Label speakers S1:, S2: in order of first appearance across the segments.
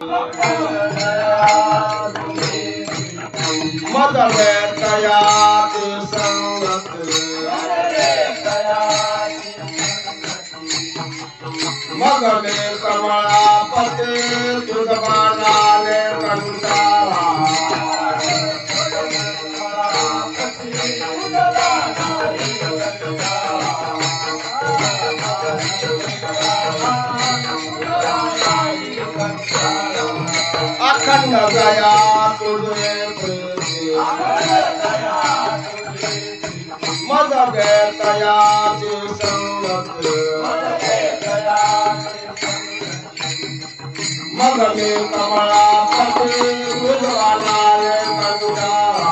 S1: मद तयाति संगत मगले कमलापते तुदबानाले कंटारा अखंड गया तुझे मद तयाति संगत मगले कमलापते तुदबानाले कंटारा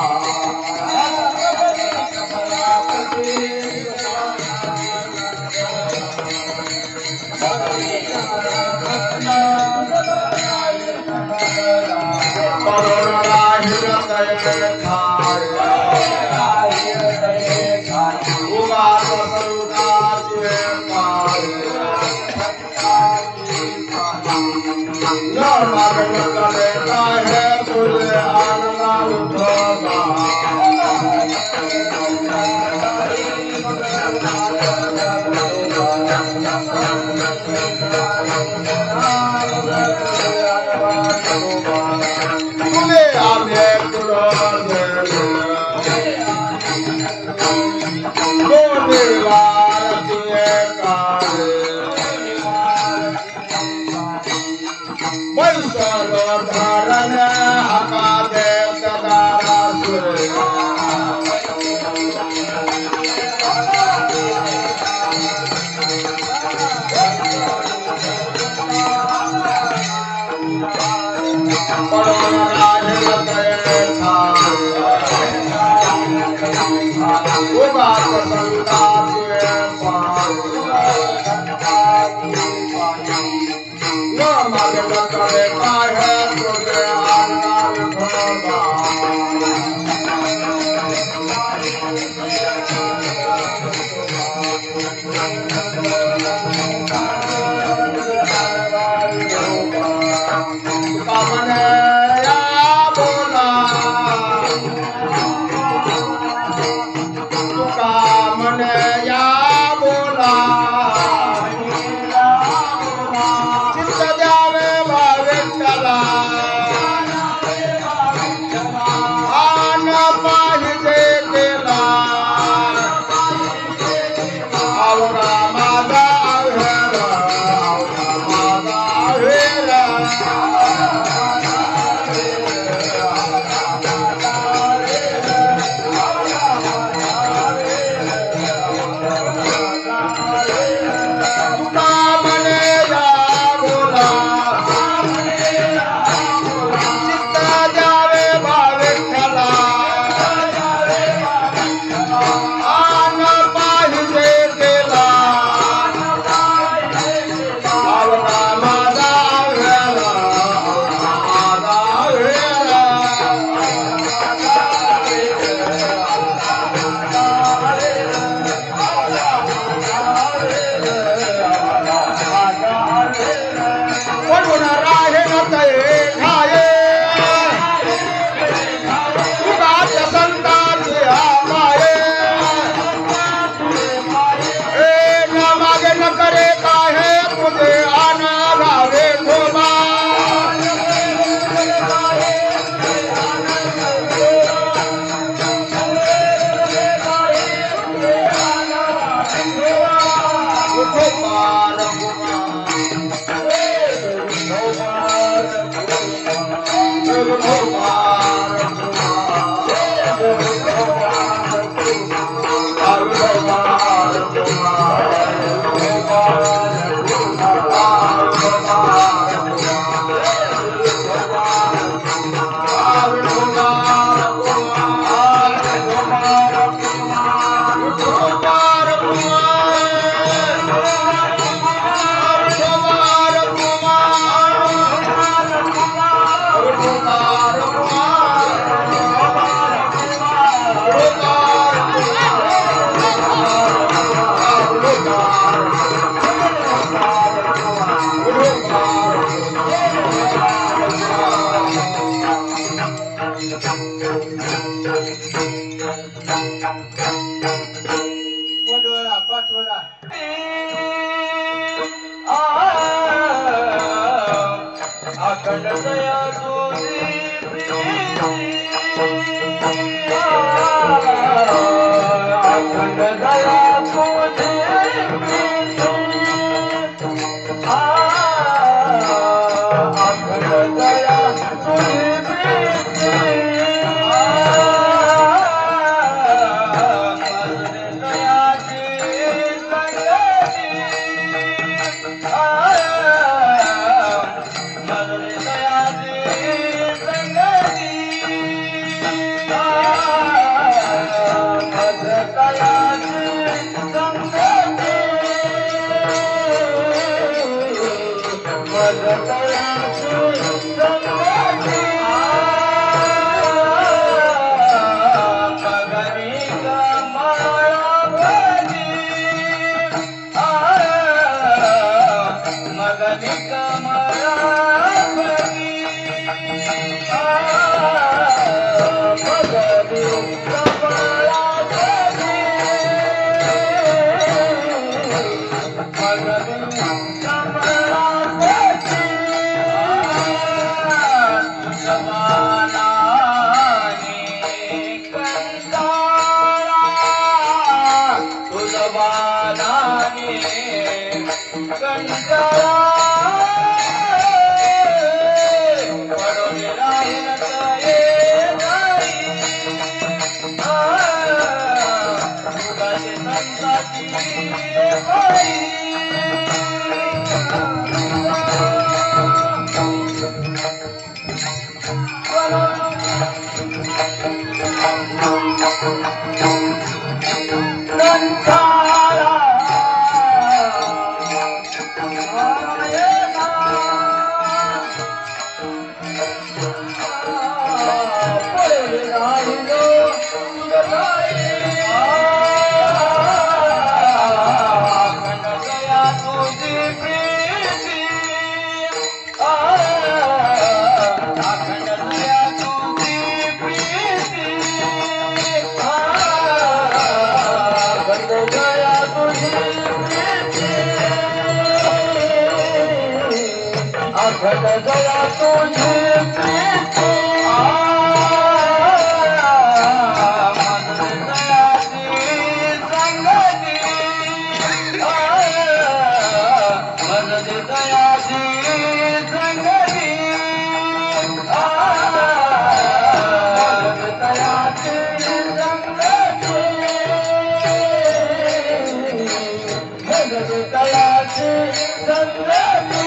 S2: अखंड दया तुझी प्रीती अखंड दया तुझी प्रीती अखंड दया तुझी प्रीती अखंड दया तुझी प्रीती मन दयाची संगती मन दयाची संगती मन दयाची संगती मन दयाची संगती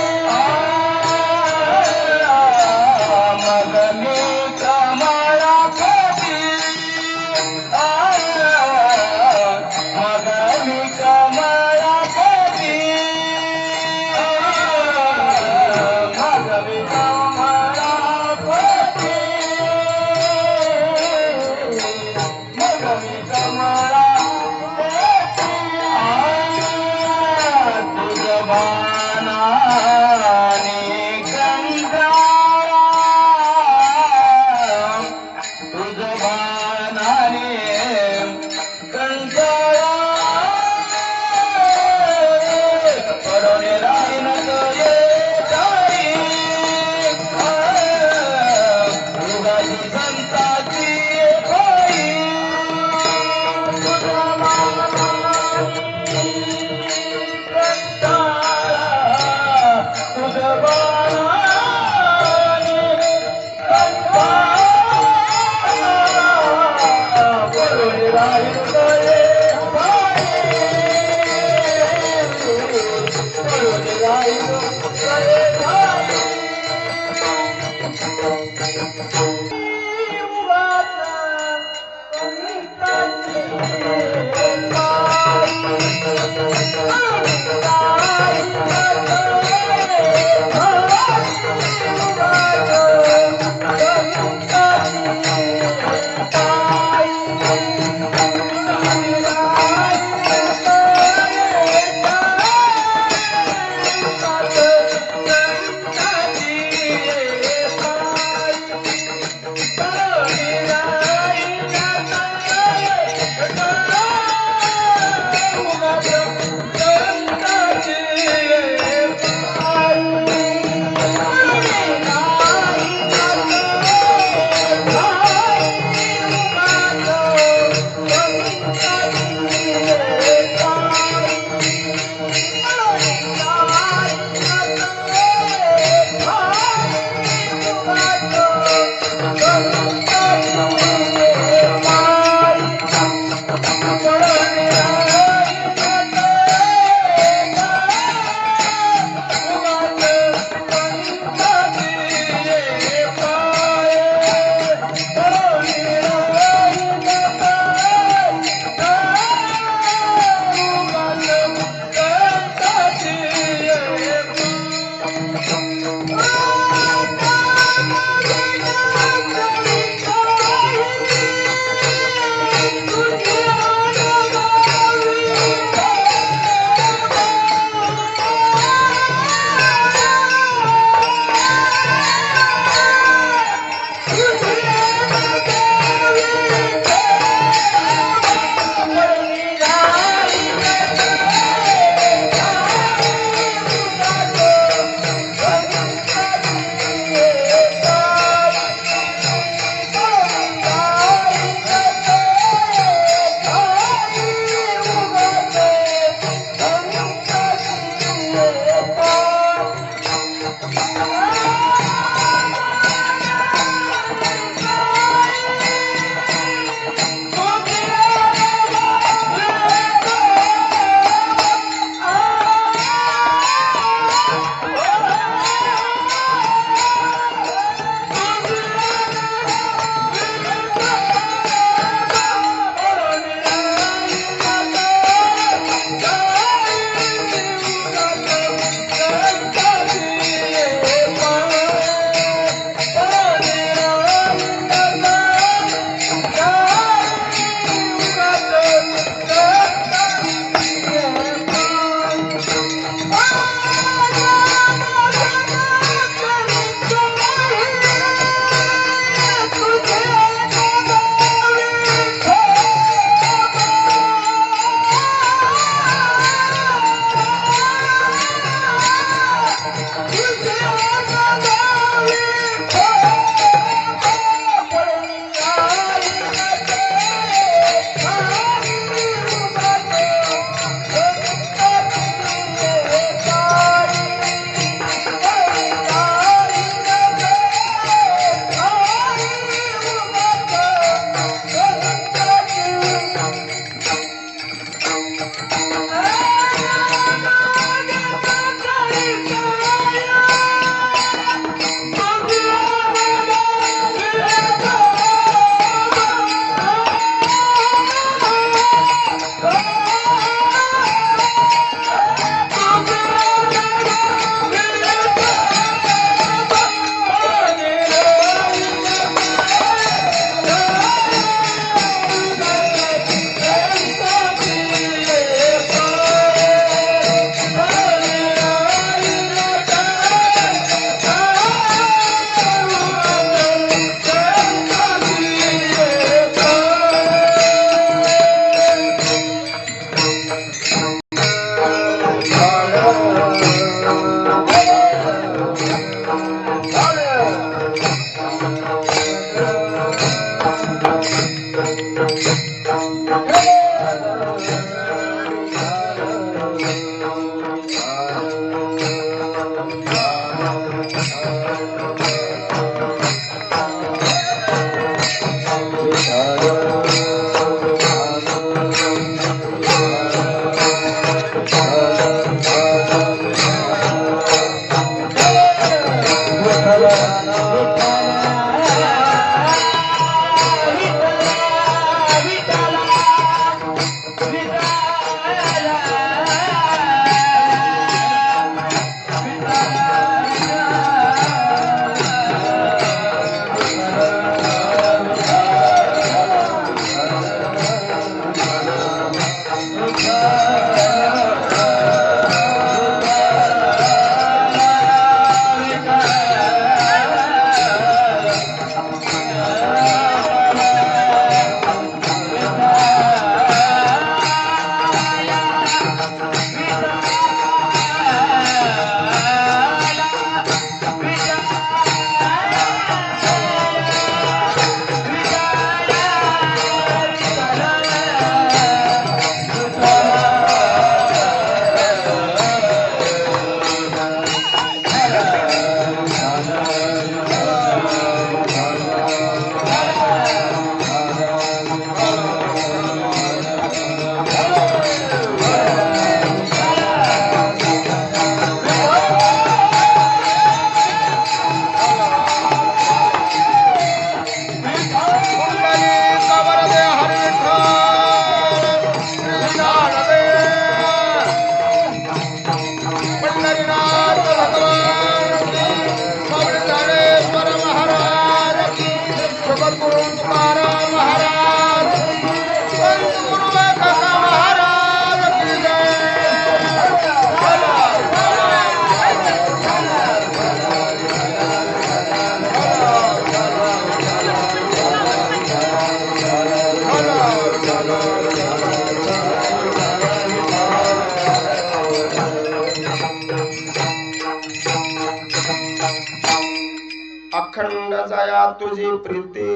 S1: अखंड जया तुझी प्रीती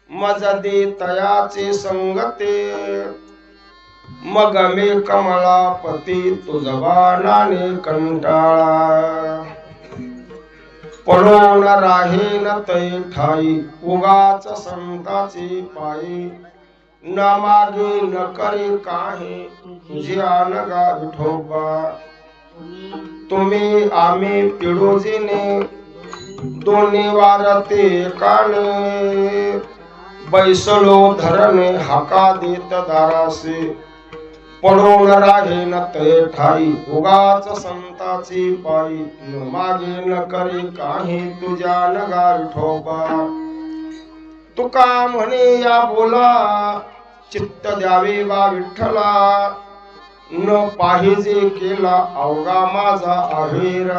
S1: मज दे तयाचे संगते मग मे कमलापती तुझबाणाने कंटाळा पडून राहीन तै ठाई उगाच संताची पायी न मागे न करे काहे तुझ्या नगा विठोबा तुम्ही आम्ही पिडोजीने दोन्ही वारते काने बैसलो धरणे हाका देत दारासे पडून राहीन ते ठाई उगाच संताची पायी न मागे न करी काही तुझ्या नगा विठोबा तुका म्हणे या बोला चित्त द्यावे बा विठ्ठला न पाहिजे केला अवघा माझा आहेर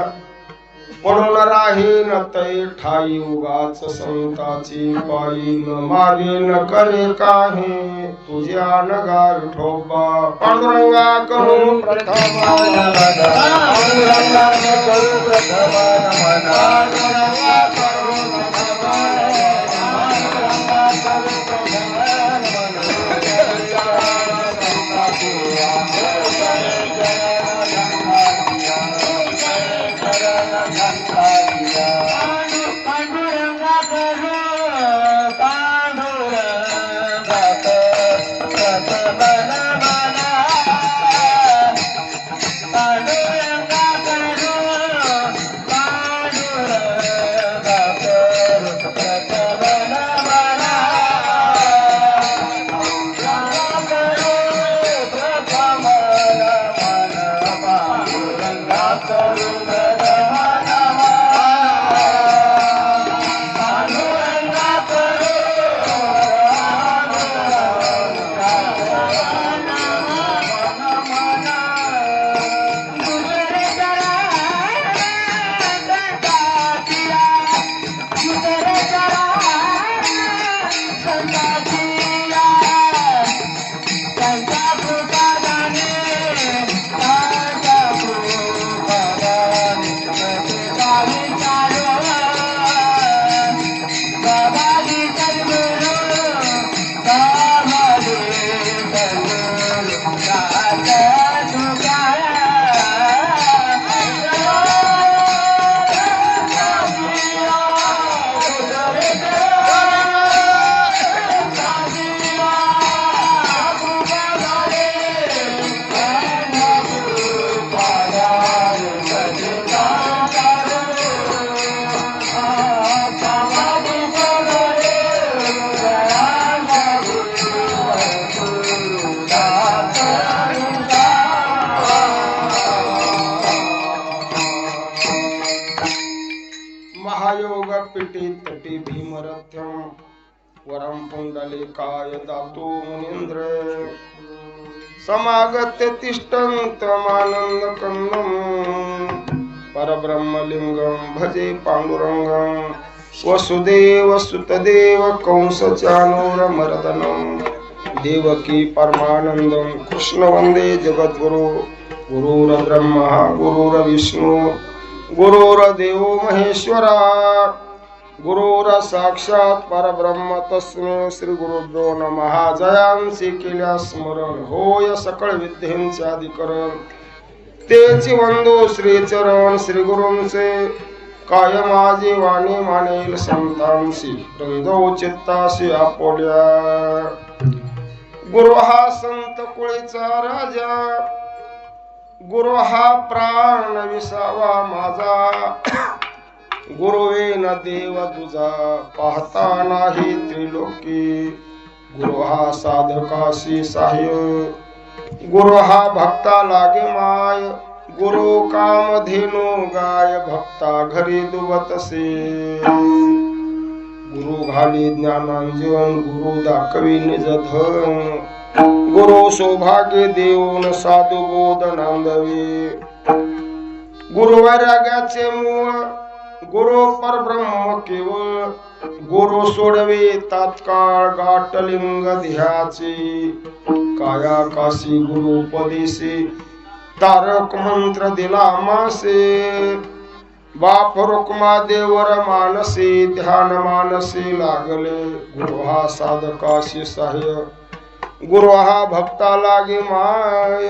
S1: पडून राहीन तै ठाई उगाच संताची पायी न मागे न करे काही तुझ्या नगा विठोबा पांडुरंगा करू प्रथम पांडुरंगा करू प्रथम पांडुरंगा करू
S2: पांडुरंगा
S1: महायोग पिटी तटी भीमरथ्यम वरम पुंडलिकाय दातो मुनींद्र समागत्य तिष्ठन्तमानंद कंदम परब्रह्मलिंगम भजे पांडुरंगम वसुदेव सुतदेव कंसचानूरमर्दनम देवकी परमानंदम कृष्ण वंदे जगद्गुरु गुरुर्ब्रह्मा गुरुर्विष्णु गुरुर्देव महेश्वरा गुरुर साक्षात परब्रह्म तस्मै श्री गुरुभ्यो नमः जयांसी केल्या स्मरण होय सकळ विद्येंचे अधिकरण तेची वंदो श्री चरण श्री गुरूंचे काय माझी वाणी मानेल संतांसी हृदय चित्तासी आपोल्या गुरु हा संत कुळीचा राजा गुरु हा प्राण विसावा माझा गुरुवे न देव तुझा पाहता नाही त्रिलोकी गुरु हा साधकाशी सहाय्य गुरु हा भक्ता लागे माय गुरु कामधेनु गाय भक्ता घरी दुबतसे गुरु घाली ज्ञानांजन गुरु दाखवी निज धन गुरु सौभाग्य देऊन साधू बोध नांदवे गुरु वैराग्याचे मूळ गुरु परब्रह्म केवळ गुरु सोडवे तात्काळ गाठलिंग ध्याचे काया काशी गुरु उपदेशी तारक मंत्र दिला मासे बाप रुक्मा देवर मानसी ध्यान मानसी लागले गुरु हा साधकाशी सहाय्य गुरु हा भक्ता लागे माय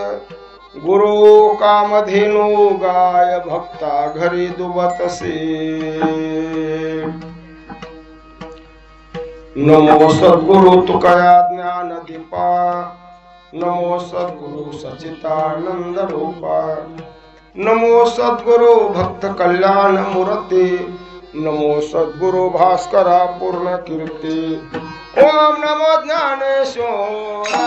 S1: गुरु कामधेनु गाय भक्ता घरी दुबतसे नमो सद्गुरु तुकया ज्ञान दीपा नमो सद्गुरु सचितानंद रूपा नमो सद्गुरु भक्त कल्याण मूर्ती नमो सद्गुरु भास्करा पूर्ण कीर्ती ओम नमो ज्ञानेश्वरा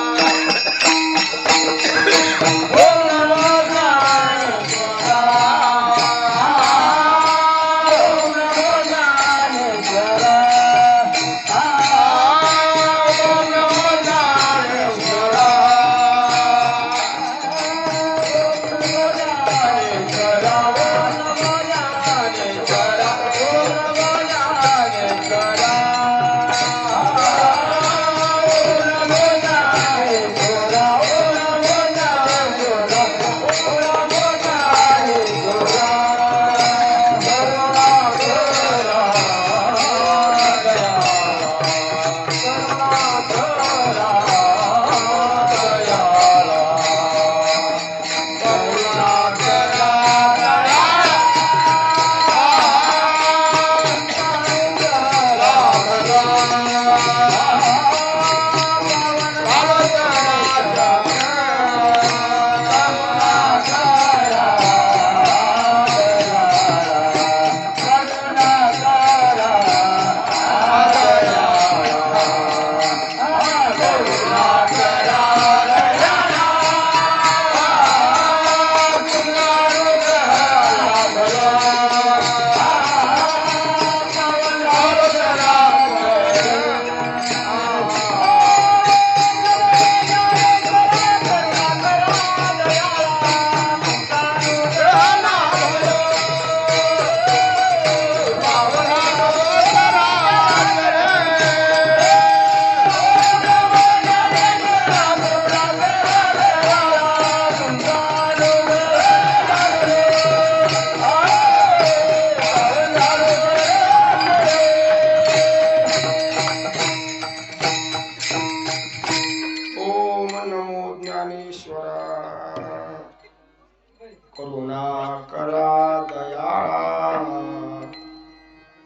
S1: ओम नमो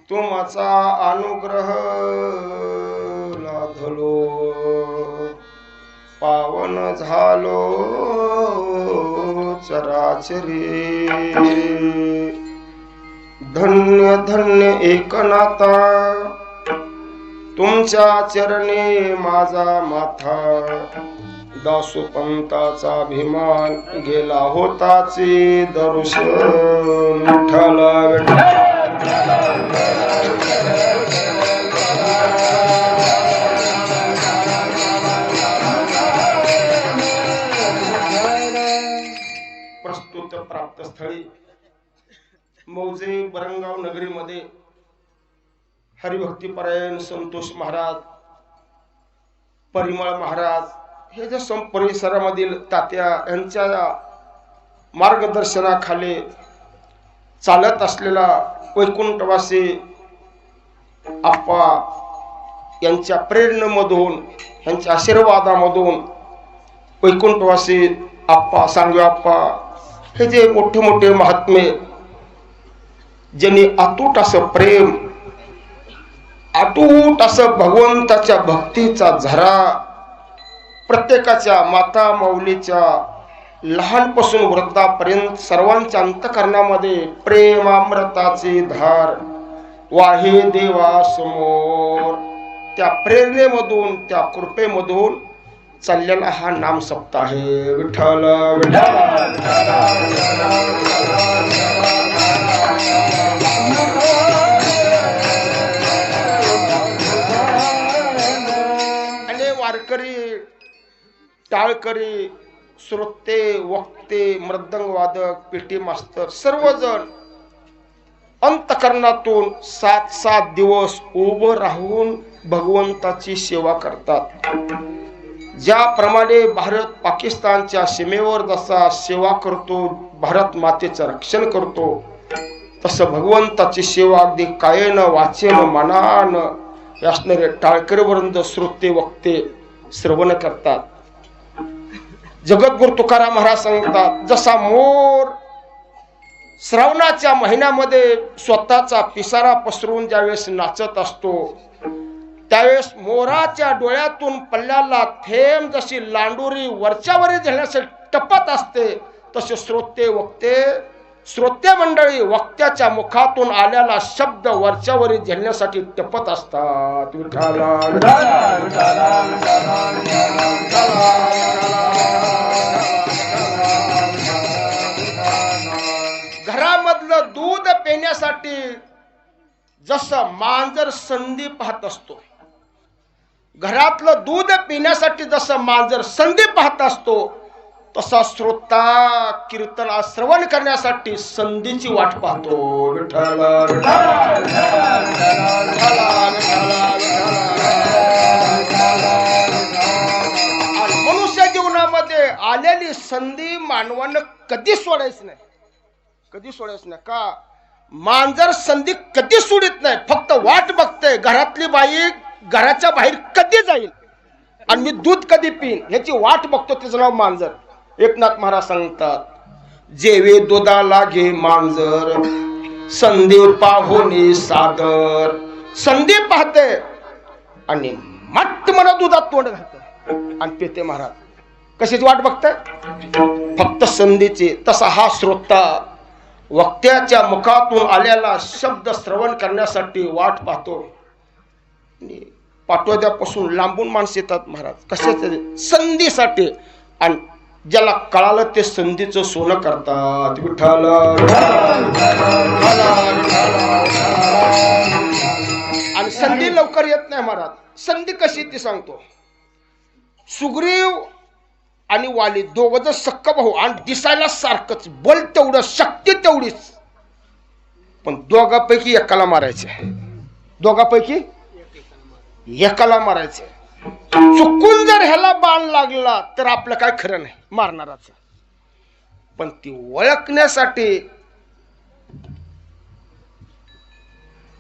S1: तुमचा अनुग्रह लाधलो पावन झालो चराचरी धन्य धन्य एकनाथा तुमच्या चरणी माझा माथा दासोपंताचा अभिमान गेला होताचे दर्शन विठ्ठल प्रस्तुत प्राप्त स्थळी मौजे बरंगाव नगरीमध्ये हरिभक्तीपरायण संतोष महाराज, परिमळ महाराज हे जे परिसरामधील तात्या यांच्या मार्गदर्शनाखाली चालत असलेला वैकुंठवासी आप्पा यांच्या प्रेरणेमधून, यांच्या आशीर्वादामधून वैकुंठवासी आप्पा, सांगवे आप्पा हे जे मोठे मोठे महात्मे, ज्यांनी अतूट असं प्रेम, अतूट असं भगवंताच्या भक्तीचा झरा प्रत्येकाच्या माता माऊलीच्या लहानपासून वृद्धापर्यंत सर्वांच्या अंतःकरणामध्ये प्रेमामृताची धार वाहे देवा समोर, त्या प्रेरणेमधून, त्या कृपेमधून चाललेला हा नाम सप्ताह आहे. विठ्ठल आणि वारकरी, टाळकरी, श्रोते, वक्ते, मृदंग वादक, पेटी मास्तर सर्वजण अंतकरणातून 7 दिवस उभं राहून भगवंताची सेवा करतात. ज्याप्रमाणे भारत पाकिस्तानच्या सीमेवर जसा सेवा करतो, भारत मातेचं रक्षण करतो, तसं भगवंताची सेवा अगदी कायेनं, वाचेनं, मनानं असणारे टाळकरीवृंद, श्रोते, वक्ते श्रवण करतात. जगद्गुरु तुकाराम महाराज सांगतात, जसा मोर श्रावणाच्या महिन्यामध्ये स्वतःचा पिसारा पसरून ज्यावेळेस नाचत असतो, त्यावेळेस मोराच्या डोळ्यातून पल्ल्याला थेंब जशी लांडोरी वरच्यावरी झेलण्यासाठी टपत असते, तसे श्रोते, वक्ते, श्रोते मंडळी वक्त्याच्या मुखातून आलेला शब्द वरच्यावरी झेलण्यासाठी टपत असतात. घरामधलं दूध पिण्यासाठी जसं मांजर संधी पाहत असतो, घरातलं दूध पिण्यासाठी जसं मांजर संधी पाहत असतो, तसा श्रोता कीर्तन श्रवण करण्यासाठी संधीची वाट पाहतो. विठ्ठल मनुष्य जीवनामध्ये आलेली संधी मानवानं कधी सोडायची नाही, कधी सोडायचं नाही. का? मांजर संधी कधी सोडित नाही, फक्त वाट बघते घरातली बाई घराच्या बाहेर कधी जाईल आणि मी दूध कधी पिन ह्याची वाट बघतो. तिचं नाव मांजर. एकनाथ महाराज सांगतात, जेवे दुधाला घे मांजर, संधी पाहुनी सादर. संधी पाहते आणि मट्ट म्हणा दुधात तोंड घालते आणि पिते. महाराज कशाची वाट बघते? फक्त संधीची. तसा हा श्रोता वक्त्याच्या मुखातून आलेला शब्द श्रवण करण्यासाठी वाट पाहतो. पाटोद्यापासून लांबून माणसं येतात महाराज, कशासाठी? संधीसाठी. आणि ज्याला कळालं ते संधीचं सोनं करतात. विठ्ठल आणि संधी लवकर येत नाही महाराज. संधी कशी ती सांगतो. सुग्रीव आणि वाली दोघं सक्का भाऊ आणि दिसायला सारखंच, बल तेवढं, शक्ती तेवढीच, पण दोघांपैकी एकाला मारायचे. दोघांपैकी एकाला मारायचे. चुकून जर ह्याला बाण लागला तर आपलं काय खरं नाही, मारणाराच. पण ती ओळखण्यासाठी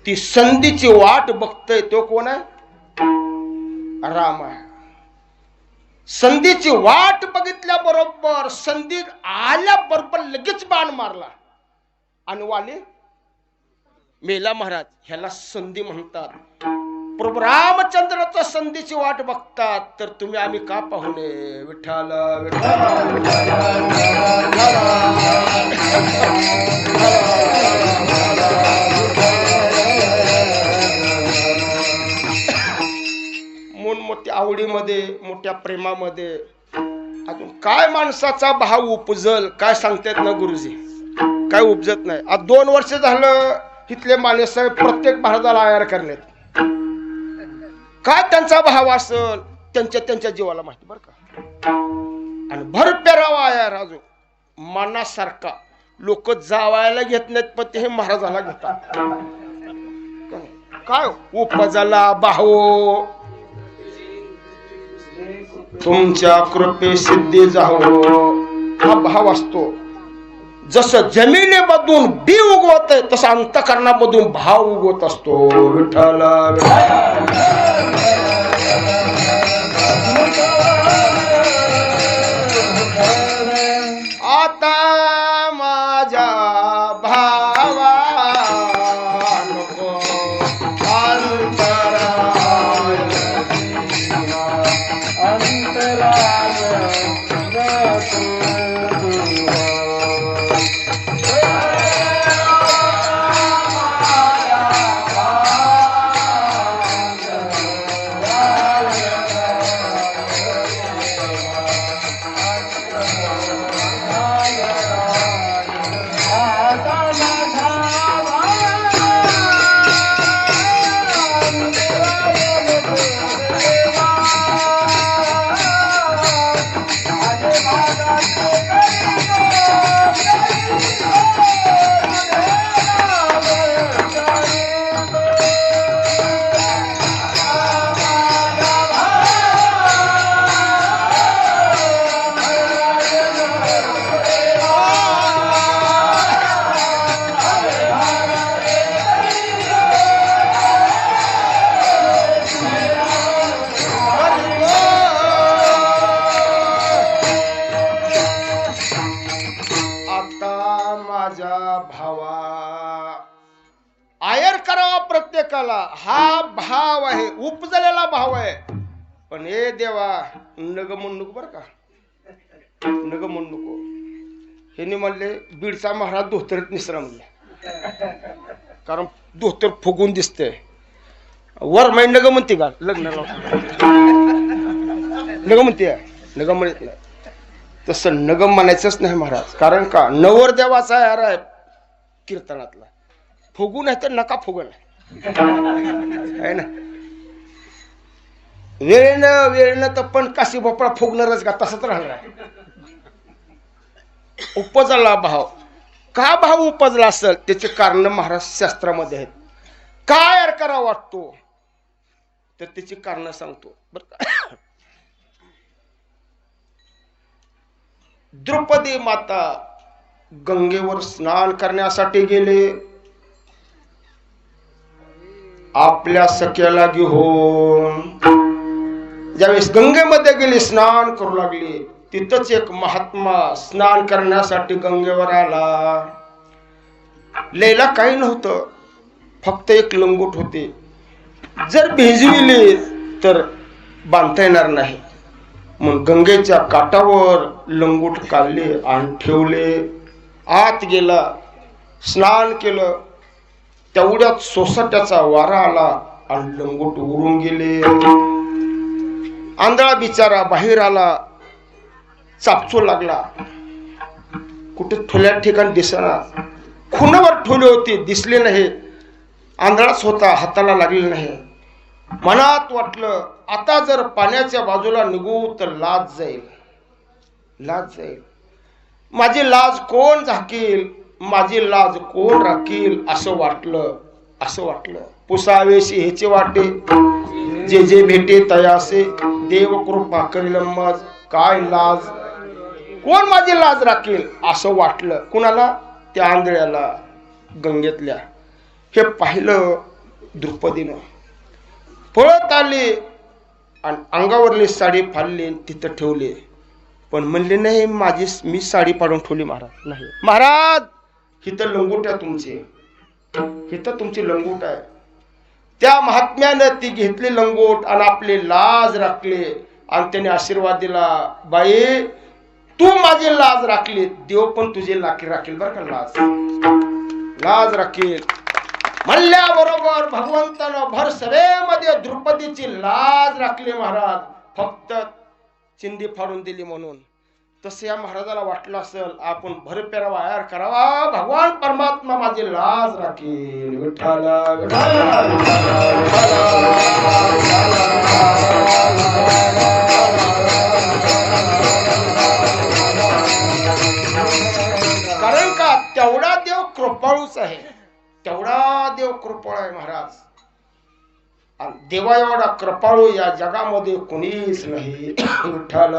S1: ती संधीची वाट बघतोय. तो कोण आहे? राम आहे. संधीची वाट बघितल्याबरोबर, संधी आल्याबरोबर लगेच बाण मारला आणि वाली मेला. महाराज ह्याला संधी म्हणतात. प्रभू रामचंद्राचं संधीची वाट बघतात, तर तुम्ही आम्ही का पाहू नये? विठ्ठल मोठ्या आवडीमध्ये, मोठ्या प्रेमामध्ये अजून काय माणसाचा भाव उपजल काय सांगतात ना गुरुजी? काय उपजत नाही. आज 2 वर्ष झालं इथले माणूस प्रत्येक महाराजाला आयार करलेत काय त्यांचा भाव असल त्यांच्या जीवाला माहिती बरं का आणि भर पेरावा आयार अजून मनासारखा लोक जावायला घेत नाहीत पण ते महाराजाला घेतात काय उपजाला भाऊ तुमच्या कृपे सिद्धी जाहो हा भाव असतो जसं जमिनीमधून बी उगवत आहे तसं अंतःकरणामधून भाव उगवत असतो विठ्ठल आता माझ्या भावा नको हा भाव आहे उपजलेला भाव आहे पण हे देवा नग म्हणू नको बर का नग म्हणू नको हे म्हणले बीडचा महाराज धोतरीत निसरा म्हणले कारण धोतर फुगून दिसते वर माई नग म्हणते का लग्नाला नग म्हणते नग म्हणत नाही तसं नग म्हणायचंच नाही महाराज कारण का नवरदेवाचा यार आहे कीर्तनातला फुगू नाही तर नका फुगू नाही आहे ना वेळेनं तर पण काशी भोपळा फुगणारच का तसंच राहणार उपजला भाव का भाव उपजला असेल त्याचे कारण महाराज शास्त्रामध्ये आहेत काय यार करा वाटतो तर त्याची कारण सांगतो बर का द्रौपदी माता गंगेवर स्नान करण्यासाठी गेले आपल्या सख्याला घेऊन ज्यावेळेस गंगेमध्ये गेली स्नान करू लागली तिथंच एक महात्मा स्नान करण्यासाठी गंगेवर आला लैला काही नव्हतं फक्त एक लंगोट होते जर भिजविले तर बांधता येणार नाही मग गंगेच्या काठावर लंगोट काढले आणि ठेवले आत गेला स्नान केलं तेवढ्यात सोसाट्याचा वारा आला आणि लंगोट उडून गेले आंधळा बिचारा बाहेर आला चापचू लागला कुठे ठोल्या ठिकाणी दिसना खुणावर ठोले होते दिसले नाही आंधळाच होता हाताला लागले नाही मनात वाटलं आता जर पाण्याच्या बाजूला निघू तर लाज जाईल माझी लाज कोण झाकील माझी लाज कोण राखील असं वाटलं पुसावेशी ह्याचे वाटे जे जे भेटे तयासे देव कृपा करील मज काय लाज कोण माझी लाज राखील असं वाटलं कुणाला त्या आंधळ्याला गंगेतल्या हे पाहिलं द्रौपदीनं पळत आले आणि अंगावरली साडी फाडली तिथं ठेवले पण म्हणले नाही मी साडी पाडून ठेवली महाराज नाही महाराज हिथं लंगोट आहे हिथं तुमची लंगोट आहे त्या महात्म्यानं ती घेतली लंगोट आणि आपले लाज राखले आणि त्याने आशीर्वाद दिला बाई तू माझी लाज राखली देव पण तुझी राखील बरं का लाज राखील म्हणल्याबरोबर भगवंतानं भर सभेमध्ये द्रौपदीची लाज राखली महाराज फक्त चिंदी फाडून दिली म्हणून तसं या महाराजाला वाटलं असेल आपण भरपेरा वायर करावा, भगवान परमात्मा माझी लाज राखील. विठ्ठला विठ्ठला कारण का तेवढा देव कृपाळूच आहे, तेवढा देव कृपाळू आहे महाराज. आणि देवा एवढा कृपाळू या जगामध्ये कोणीच नाही. विठ्ठल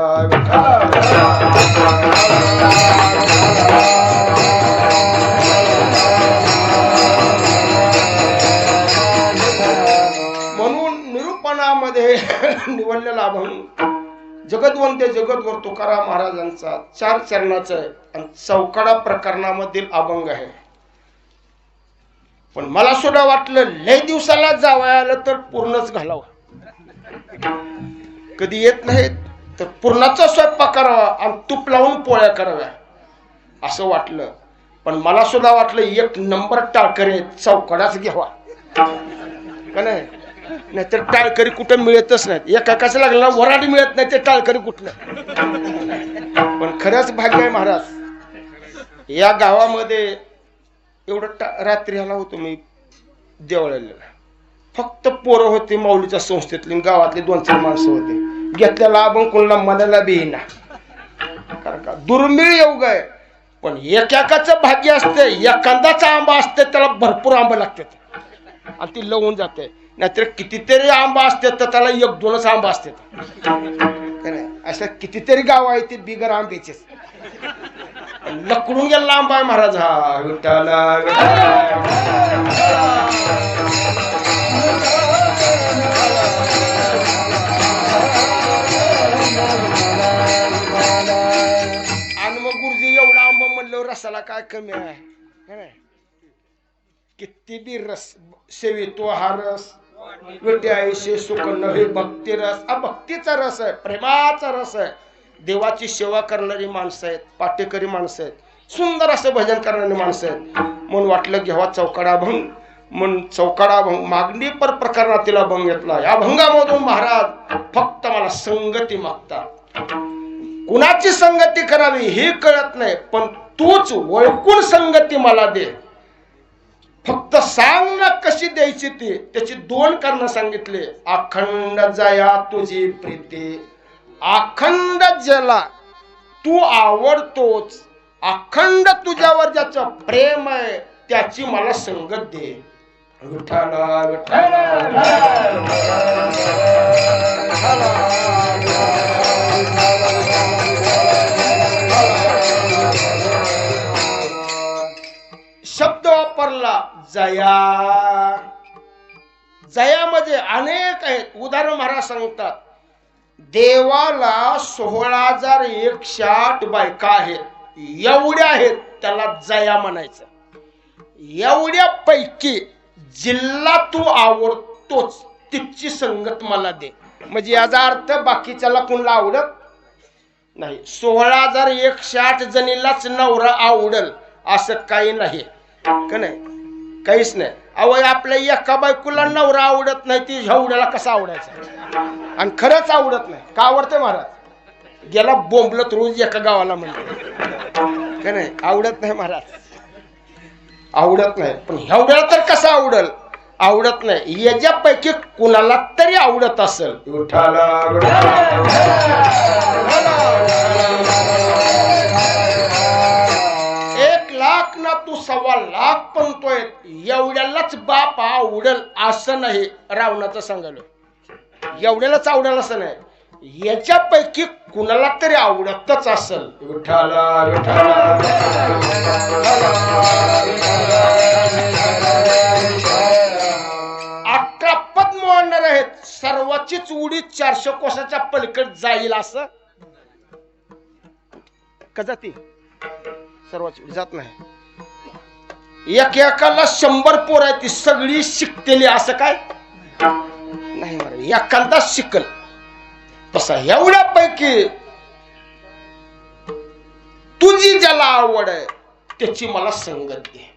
S1: म्हणून निरूपणामध्ये निवडलेला अभंग जगदवंते जगद्गुरु तुकाराम महाराजांचा 4 चरणाचा आणि चौकडा प्रकरणामधील अभंग आहे. पण मला सुद्धा वाटलं लय दिवसाला जावं आलं तर पूर्णच घालावं, कधी येत नाहीत तर पूर्णाचा स्वयंपाक करावा आणि तूप लावून पोळ्या कराव्या असं वाटलं. पण मला सुद्धा वाटलं 1 नंबर टाळकरी चौकडाच घ्यावा का नाही, नाहीतर टाळकरी कुठं मिळतच नाहीत. एकाच लागला वराडी मिळत नाही ते टाळकरी कुठलं. पण खरंच भाग्य आहे महाराज, या गावामध्ये एवढं रात्री आला होतो मी देवळाला, फक्त पोरं होती माऊलीच्या संस्थेतली, गावातली 2-4 माणसं होते. घेतलेला अभंग कोणाला मनाला बी येईना, कारण का दुर्मिळ योग आहे. पण एकाचं भाग्य असते, एखादाचा आंबा असते त्याला भरपूर आंबा लागतात आणि ती लवून जाते. नाहीतर कितीतरी आंबा असते तर त्याला 1-2च आंबा असते. असं कितीतरी गाव आहे ते बिगर आंब्याचेच, लकडून गेला आंबा आहे महाराज. हा विठ्ठला आणि मग गुरुजी एवढा आंबा म्हणलं रसाला काय कमी आहे, किती बी रस सेवितो हा रस, विट्याऐशी सुख नव्हे भक्ती रस. हा भक्तीचा रस आहे, प्रेमाचा रस आहे. देवाची सेवा करणारी माणसं आहेत, पाटेकरी माणसं आहेत, सुंदर असं भजन करणारी माणसं आहेत. म्हणून वाटलं घेवा चौकडा भंग, म्हणून चौकडा भंग मागणी पर प्रकरणातील अभंग घेतला. या भंगामधून महाराज फक्त मला संगती मागतात. कुणाची संगती करावी हे कळत नाही, पण तूच ओळखून संगती मला दे. फक्त सांग ना कशी द्यायची ती. त्याची 2 कारणं सांगितले. अखंड जया तुझी प्रीती, अखंड ज्याला तू आवडतोच, अखंड तुझ्यावर ज्याचं प्रेम आहे त्याची मला संगत दे. विठ्ठला विठ्ठला शब्द वापरला जया. जयामध्ये अनेक आहेत. उदाहरण महाराज सांगतात, देवाला 16,108 बायका आहेत, एवढ्या आहेत त्याला जया म्हणायचं. एवढ्या पैकी जिल्हा तू आवडतोच तिची संगत मला दे. म्हणजे याचा अर्थ बाकीच्याला कुणाला आवडत नाही. 16,108 जणीलाच नवरा आवडल असं काही नाही का नाही, काहीच नाही. अहो आपल्या एका बायकोला नवरा आवडत नाही, ती एवढ्याला कसा आवडायचा. आणि खरंच आवडत नाही. का आवडते महाराज, गेला बोंबलत रोज एका गावाला म्हणते का नाही, आवडत नाही महाराज, आवडत नाही. पण एवढ्याला तर कसा आवडल, आवडत नाही. याच्यापैकी कुणाला तरी आवडत असेल. विठ्ठला लाख ना तू 1.25 म्हणतोय, एवढ्यालाच बाप आवडल असं नाही. रावणाचं सांगायला एवढ्यालाच आवडेल असं नाही, याच्यापैकी कुणाला तरी आवडतच असेल. विठ्ठला विठ्ठला 18 पद मोडणार आहेत. सर्वाचीच उडी 400 कोसाच्या पलीकडे जाईल असं का जाती, सर्वाची उडी जात नाही. एकाला 100 पोर आहे, ती सगळी शिकतेली असं काय नाही महाराज. एखादा शिकल तसा एवढ्यापैकी तुझी ज्याला आवड आहे त्याची मला संगत दे.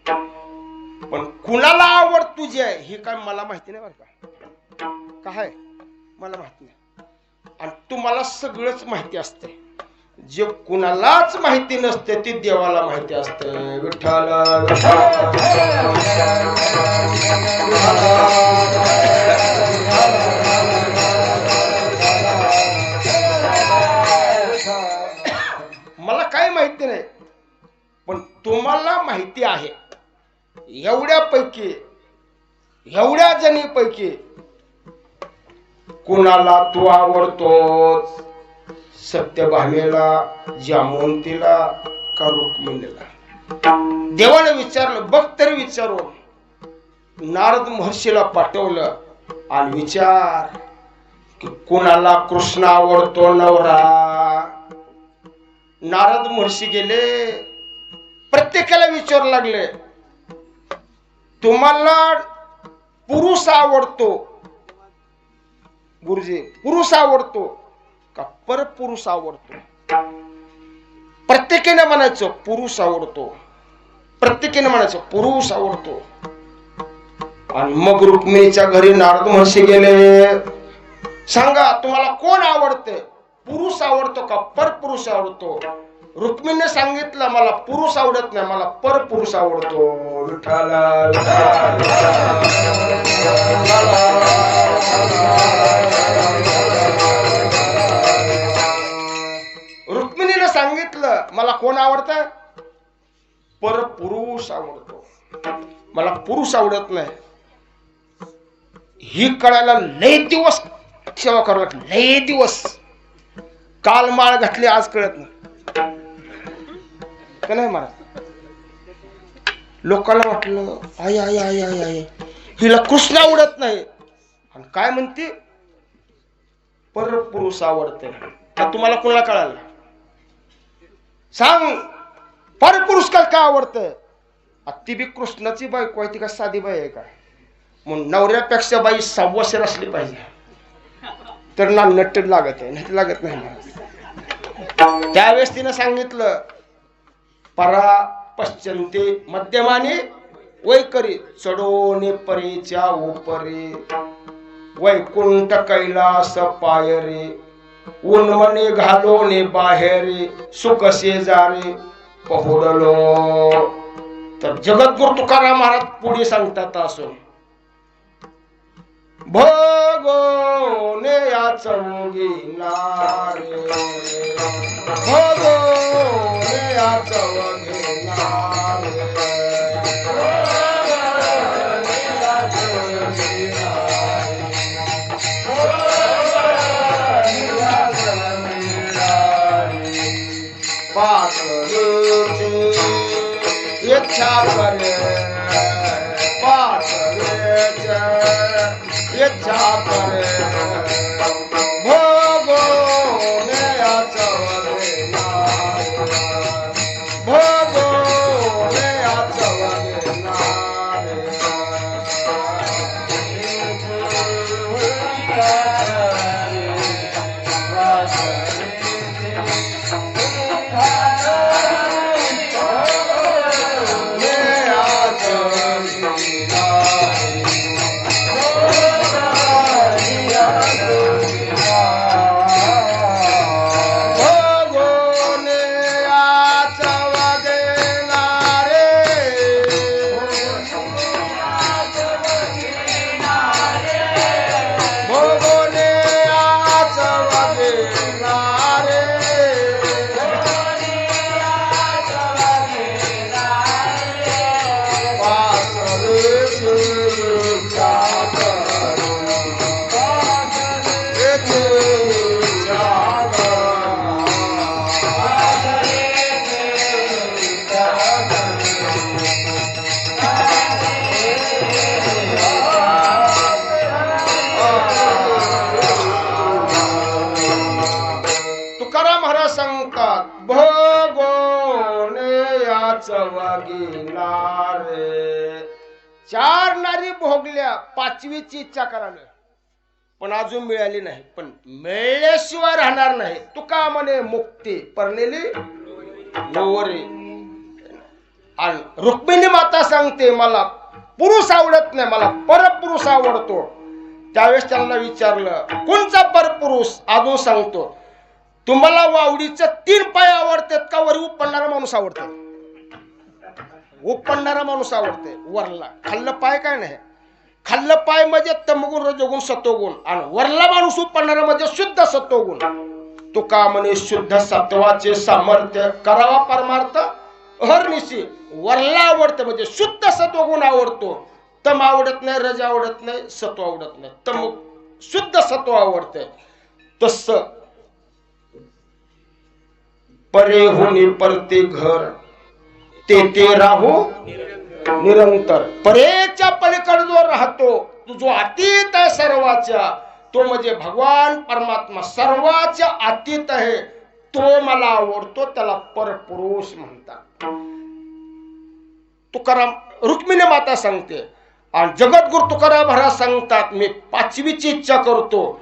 S1: पण कुणाला आवड तुझी आहे हे काय मला माहिती नाही बरं का, काय मला माहिती नाही. आणि तुम्हाला सगळंच माहिती असते. जे कुणालाच माहिती नसते ती देवाला माहिती असते. विठ्ठल विठ्ठल. मला काही माहिती नाही, पण तुम्हाला माहिती आहे. एवढ्या जणीपैकी कुणाला तू आवडतोस? सत्यभामेला, जामवंतीला का रुक्मिणीला? देवाने विचारलं, बघ तरी विचारून. नारद महर्षीला पाठवलं आणि विचार की कुणाला कृष्ण आवडतो नवरा? नारद महर्षी गेले, प्रत्येकाला विचारू लागले, तुम्हाला पुरुष आवडतो गुरुजी, पुरुष आवडतो का परपुरुष आवडतो? प्रत्येकाने म्हणायचं पुरुष आवडतो, प्रत्येकाने म्हणायचं पुरुष आवडतो. आणि मग रुक्मिणीच्या घरी नारद महर्षी गेले, सांगा तुम्हाला कोण आवडते, पुरुष आवडतो का परपुरुष आवडतो? रुक्मिणीने सांगितलं, मला पुरुष आवडत नाही, मला परपुरुष आवडतो. विठ्ठल रुक्मिणीने सांगितलं, मला कोण आवडतं? परपुरुष आवडतो, मला पुरुष आवडत नाही. ही कळायला लय दिवस सेवा करावं लागलं, लय दिवस. काल माळ घातली, आज कळत नाही का नाही महाराज? लोकांना वाटलं आई आई आई आई आई हिला कृष्ण आवडत नाही, आणि काय म्हणते परपुरुष आवडते. तर तुम्हाला कोणाला कळालं? सांग, परपुरुष का आवडतं? ती बी कृष्णाची बायको आहे, ती का साधी बाई आहे का? म्हणून नवऱ्यापेक्षा बाई सव्वाशेर असली पाहिजे, तर ना नट्ट लागत आहे, नाही लागत नाही. त्यावेळेस तिनं सांगितलं, परा पश्चंते मध्यमाने वैकरी चढोने परीच्या उपरे वैकुंठ कैलास पायरे उन्मने घालोने बाहेरे सुख शेजारे पहुडलो. तर जगद्गुरु तुकाराम महाराज पुढे सांगतात असं, भगोने याचवगी नारे, भगोने याचवगी नारे, पातळीची इच्छा करे, पातळीची इच्छा करे, भगोने याचवगी नारे, भगोने याचवगी नारे. चार नारी भोगल्या, पाचवीची इच्छा करायला, पण अजून मिळाली नाही. पण मिळल्याशिवाय राहणार नाही. तुका म्हणे मुक्ती परनेली नवरे. आणि रुक्मिणी माता सांगते, मला पुरुष आवडत नाही, मला परपुरुष आवडतो. त्यावेळेस त्यांना विचारलं, कोणचा परपुरुष? अजून सांगतो, तुम्हाला वावडीचे 3 पाय आवडतात का वरी उपडणारा माणूस आवडतो? उपडणारा माणूस आवडते. वरला खाल्लं पाय काय नाही, खाल्लं पाय म्हणजे तमगुण रजोगुण सत्वगुण, आणि वरला माणूस उपडणारा म्हणजे शुद्ध सत्वगुण. तुका म्हणे शुद्ध सत्वाचे सामर्थ्य करावा परमार्थ अहर्निशी. वरला आवडतं म्हणजे शुद्ध सत्वगुण आवडतो. तम आवडत नाही, रज आवडत नाही, सत्व आवडत नाही, तम शुद्ध सत्व आवडते. तस परे होणे परते घर ते राहू निरंतर. परेच्या पलीकडे जो राहतो, जो अतीत आहे सर्वाच्या, तो म्हणजे भगवान परमात्मा सर्वाच्या अतीत आहे. तो मला आवडतो, त्याला परपुरुष म्हणतात. तुकाराम रुक्मिणी माता सांगते आणि जगद्गुरु तुकाराम महाराज सांगतात, मी 5वीची इच्छा करतो.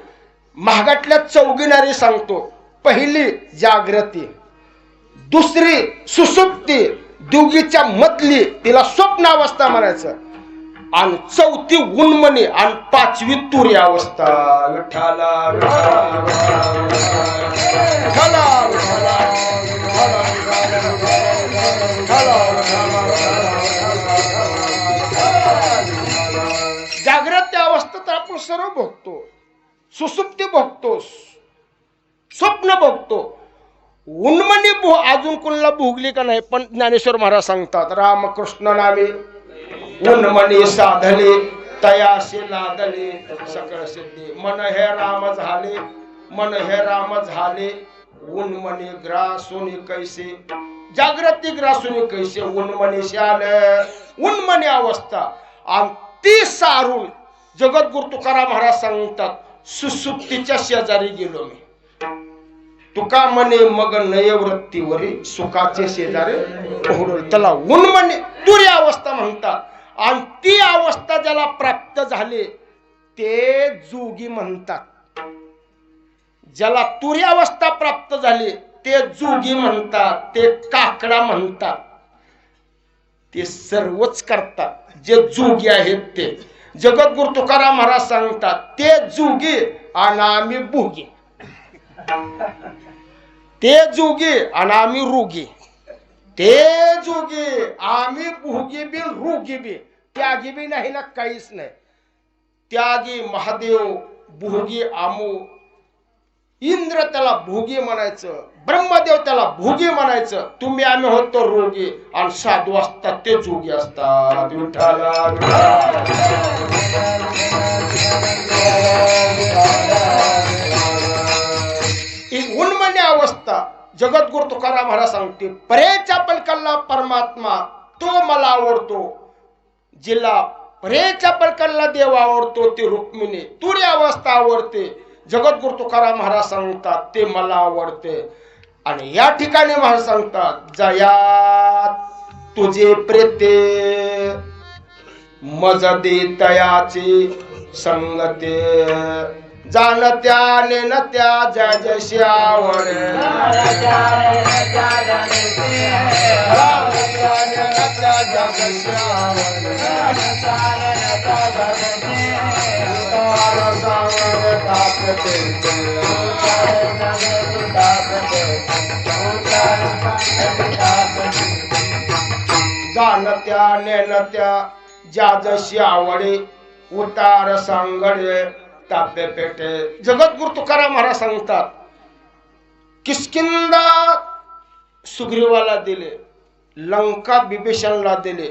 S1: महागातल्या चौगिणारी सांगतो. पहिली जागृती, दुसरी सुसुप्ती, दुगीच्या मधली तिला स्वप्नावस्था म्हणायचं, आणि चौथी उन्मनी, आणि 5वी तुरी अवस्था. विठ्ठला जागृत अवस्था तर आपण सर्व भोगतो, सुसुप्ती भोगतो, स्वप्न भोगतो. उन्मनी अजून कोणाला भोगली का नाही, पण ज्ञानेश्वर महाराज सांगतात, रामकृष्ण नामे उन्मनी साधले तयाशी लादले सकळ सिद्धी. मन हे राम झाले, मन हे राम झाले, उन्मनी ग्रासुनी कैसे, जागृती ग्रासुनी कैसे, उन्मनी शाल. उन्मनी अवस्था आणि ती सारून जगद्गुरु तुकाराम महाराज सांगतात, सुसुप्तीच्या शेजारी गेलो मी. तुका म्हणे मग नयवृत्तीवरी सुखाचे शेजारी ओढल. त्याला उन्मनी तुरी अवस्था म्हणतात. आणि ती अवस्था ज्याला प्राप्त झाली ते जोगी म्हणतात. ज्याला तुरी अवस्था प्राप्त झाली ते जोगी म्हणतात, ते काकडा म्हणतात, ते सर्वच करतात. जे जोगी आहेत ते जगद्गुरु तुकाराम महाराज सांगतात, ते जोगी आणि आम्ही भोगी. ते जोगी आणि आम्ही रोगी. ते जोगी, आम्ही भोगी बी रोगी बी. त्यागी बी नाही ना, काहीच नाही. त्यागी महादेव, भोगी आमो. इंद्र त्याला भोगी म्हणायचं, ब्रह्मदेव त्याला भोगी म्हणायचं. तुम्ही आम्ही होतो रोगी, आणि साधू असतात ते जोगी असतात. विठ्ठला उन्मनी अवस्था जगद्गुरु तुकाराम महाराज सांगते, परेच्या पलकल्ला परमात्मा तो मला आवडतो. जिला परेच्या पलकल्ला देव आवडतो ती रुक्मिणी. तुरी अवस्था आवडते. जगद्गुरु तुकाराम महाराज सांगतात, ते मला आवडते. आणि या ठिकाणी महाराज सांगतात, जयात तुझे प्रेते मज दे तयाची संगते. जानत्या नेनत्या जय जशी आवडे. जानत्या नेनत्या ज्या जशी आवडे, उतार सांगडे तापे पेटे. जगद्गुरु तुकाराम महाराज सांगतात, किष्किंधा सुग्रीवाला दिले, लंका बिभीषणला दिले,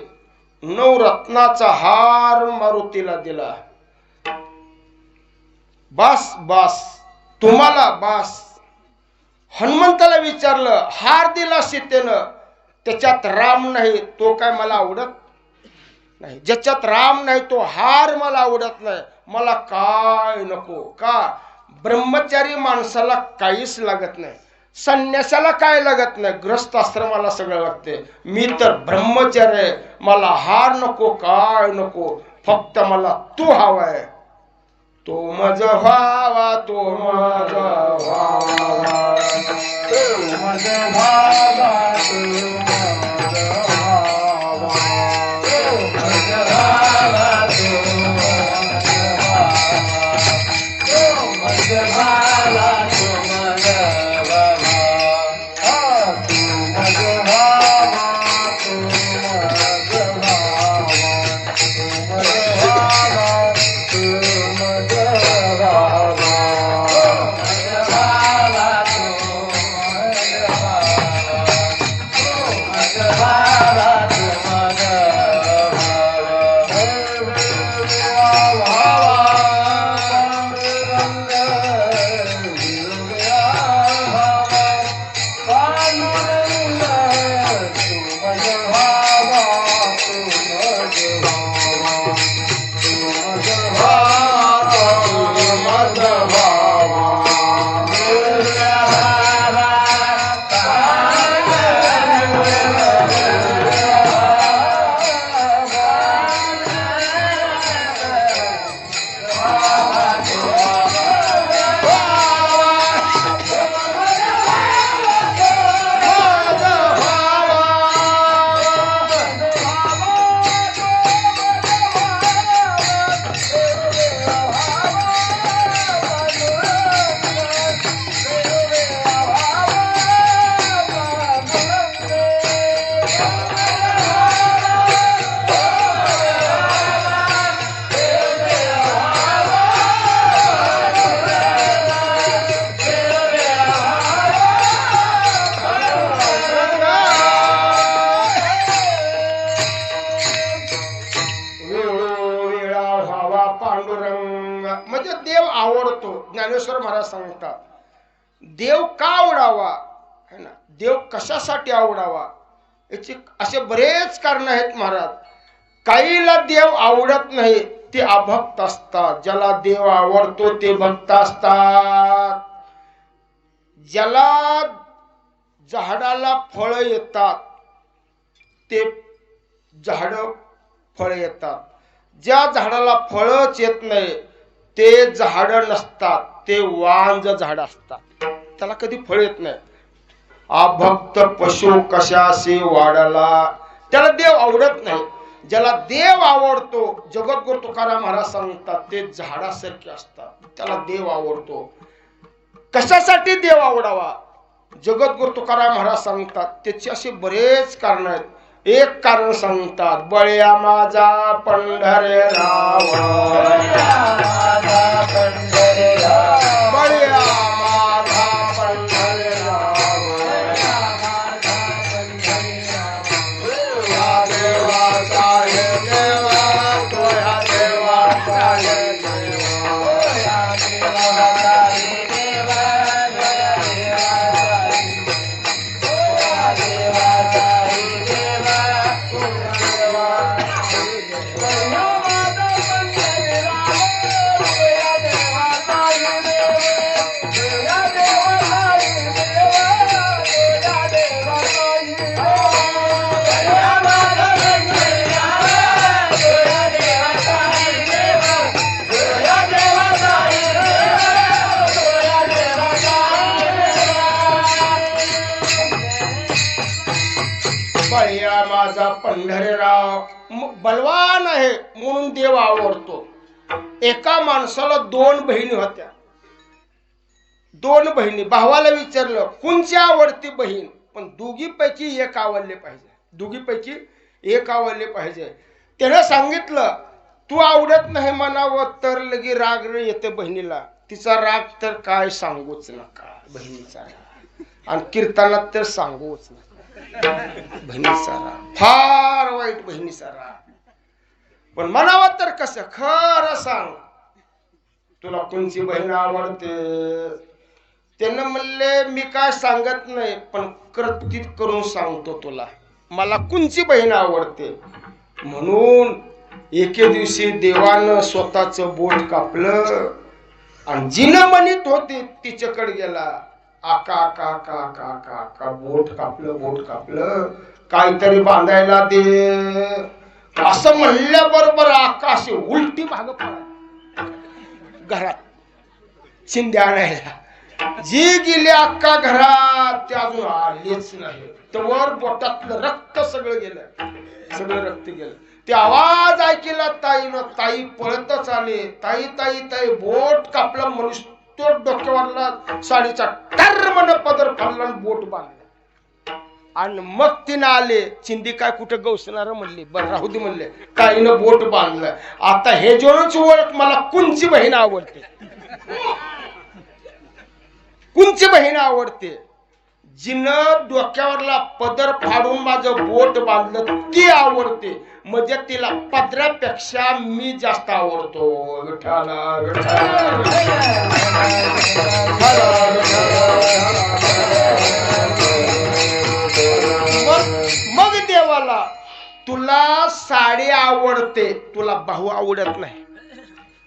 S1: 9 रत्नाचा हार मारुतीला दिला. बास बास तुम्हाला बास. हनुमंताला विचारलं, हार दिला सीतेनं, त्याच्यात राम नाही, तो काय मला आवडत नाही. ज्याच्यात राम नाही तो हार मला आवडत नाही. मला काय नको. का? ब्रह्मचारी माणसाला काहीच लागत नाही, संन्यासाला काय लागत नाही, गृहस्थ आश्रमाला सगळं लागते. मी तर ब्रह्मचारी, मला हार नको, काय नको, फक्त मला तू हवाय. तो मज व्हावा, तो मज व्हावा, तो मज व्हावा, पांडुरंग म्हणजे देव आवडतो. ज्ञानेश्वर महाराज सांगतात देव का आवडावा है ना, देव कशासाठी आवडावा याची असे बरेच कारण आहेत महाराज. काहीला देव आवडत नाही ते अभक्त असतात, ज्याला देव आवडतो ते भक्त असतात. ज्याला झाडाला फळ येतात ते झाड फळ येतात, ज्या झाडाला फळच येत नाही ते झाड नसतात, ते वांज झाड असतात, त्याला कधी फळ येत नाही. अभक्त पशु कशाशी वाढला, त्याला देव आवडत नाही. ज्याला देव आवडतो जगद्गुरु तुकाराम महाराज सांगतात ते झाडासारखे असतात, त्याला देव आवडतो. कशासाठी देव आवडावा जगद्गुरु तुकाराम महाराज सांगतात त्याची असे बरेच कारण आहेत. एक कारण सांगतात बळ्या माझा पंढरीराव, बळ्या माझा पंढरीराव, या देवाचा हे देवा, तो ह्या देवाचा हे देवा, या देवाचा हे देवा, या देवाचा हे देवा, बळ्या माझा पंढरीराव बलवान आहे म्हणून देव आवडतो. एका माणसाला 2 बहिणी होत्या. 2 बहिणी, भावाला विचारलं कोणची आवडती बहीण, पण दोघीपैकी एक आवडले पाहिजे, दोघीपैकी एक आवडले पाहिजे. त्याने सांगितलं तू आवडत नाही म्हणावं तर लगी राग येते बहिणीला. तिचा राग तर काय सांगूच नका बहिणीचा राग, आणि कीर्तनात तर सांगूच नका बहिणीचा राग, फार वाईट बहिणीचा राग. पण म्हणावं तर कसं, खरं सांग तुला कोणची बहीण आवडते. त्यानं म्हणले मी काय सांगत नाही पण कृतीत करून सांगतो तुला मला कोणची बहीण आवडते. म्हणून एके दिवशी देवानं स्वतःचं बोट कापलं आणि जिनं म्हणत होते तिच्याकडे गेला. आका आका आका आका आका आका बोट कापलं, बोट कापलं, काहीतरी बांधायला दे असं म्हणल्याबरोबर आकाश उलटी माग पडा घरात चिंध्या आणायला. जी गेली अक्का घरात ते अजून आलीच नाही, तर बोटातलं रक्त सगळं गेलं, सगळं रक्त गेलं. ते आवाज ऐकला ताईनं, ताई पळतच आले. ताई ताई ताई बोट कापलं मनुष्य तो डोक्यावरला साडीचा टर्मन पदर फाडला आणि बोट बांधलं. आणि मग तिनं आले, चिंदी काय कुठं गवसणार म्हणली, बरं राहू दे म्हणले. ताईनं बोट बांधलं. आता हे जोडच ओळख मला कोणची बहीण आवडते, कोणची बहीण आवडते. जिनं डोक्यावरला पदर फाडून माझं बोट बांधलं ती आवडते. म्हणजे तिला पदरापेक्षा मी जास्त आवडतो. विठ्ठला मग देवाला तुला साडी आवडते, तुला भाऊ आवडत नाही.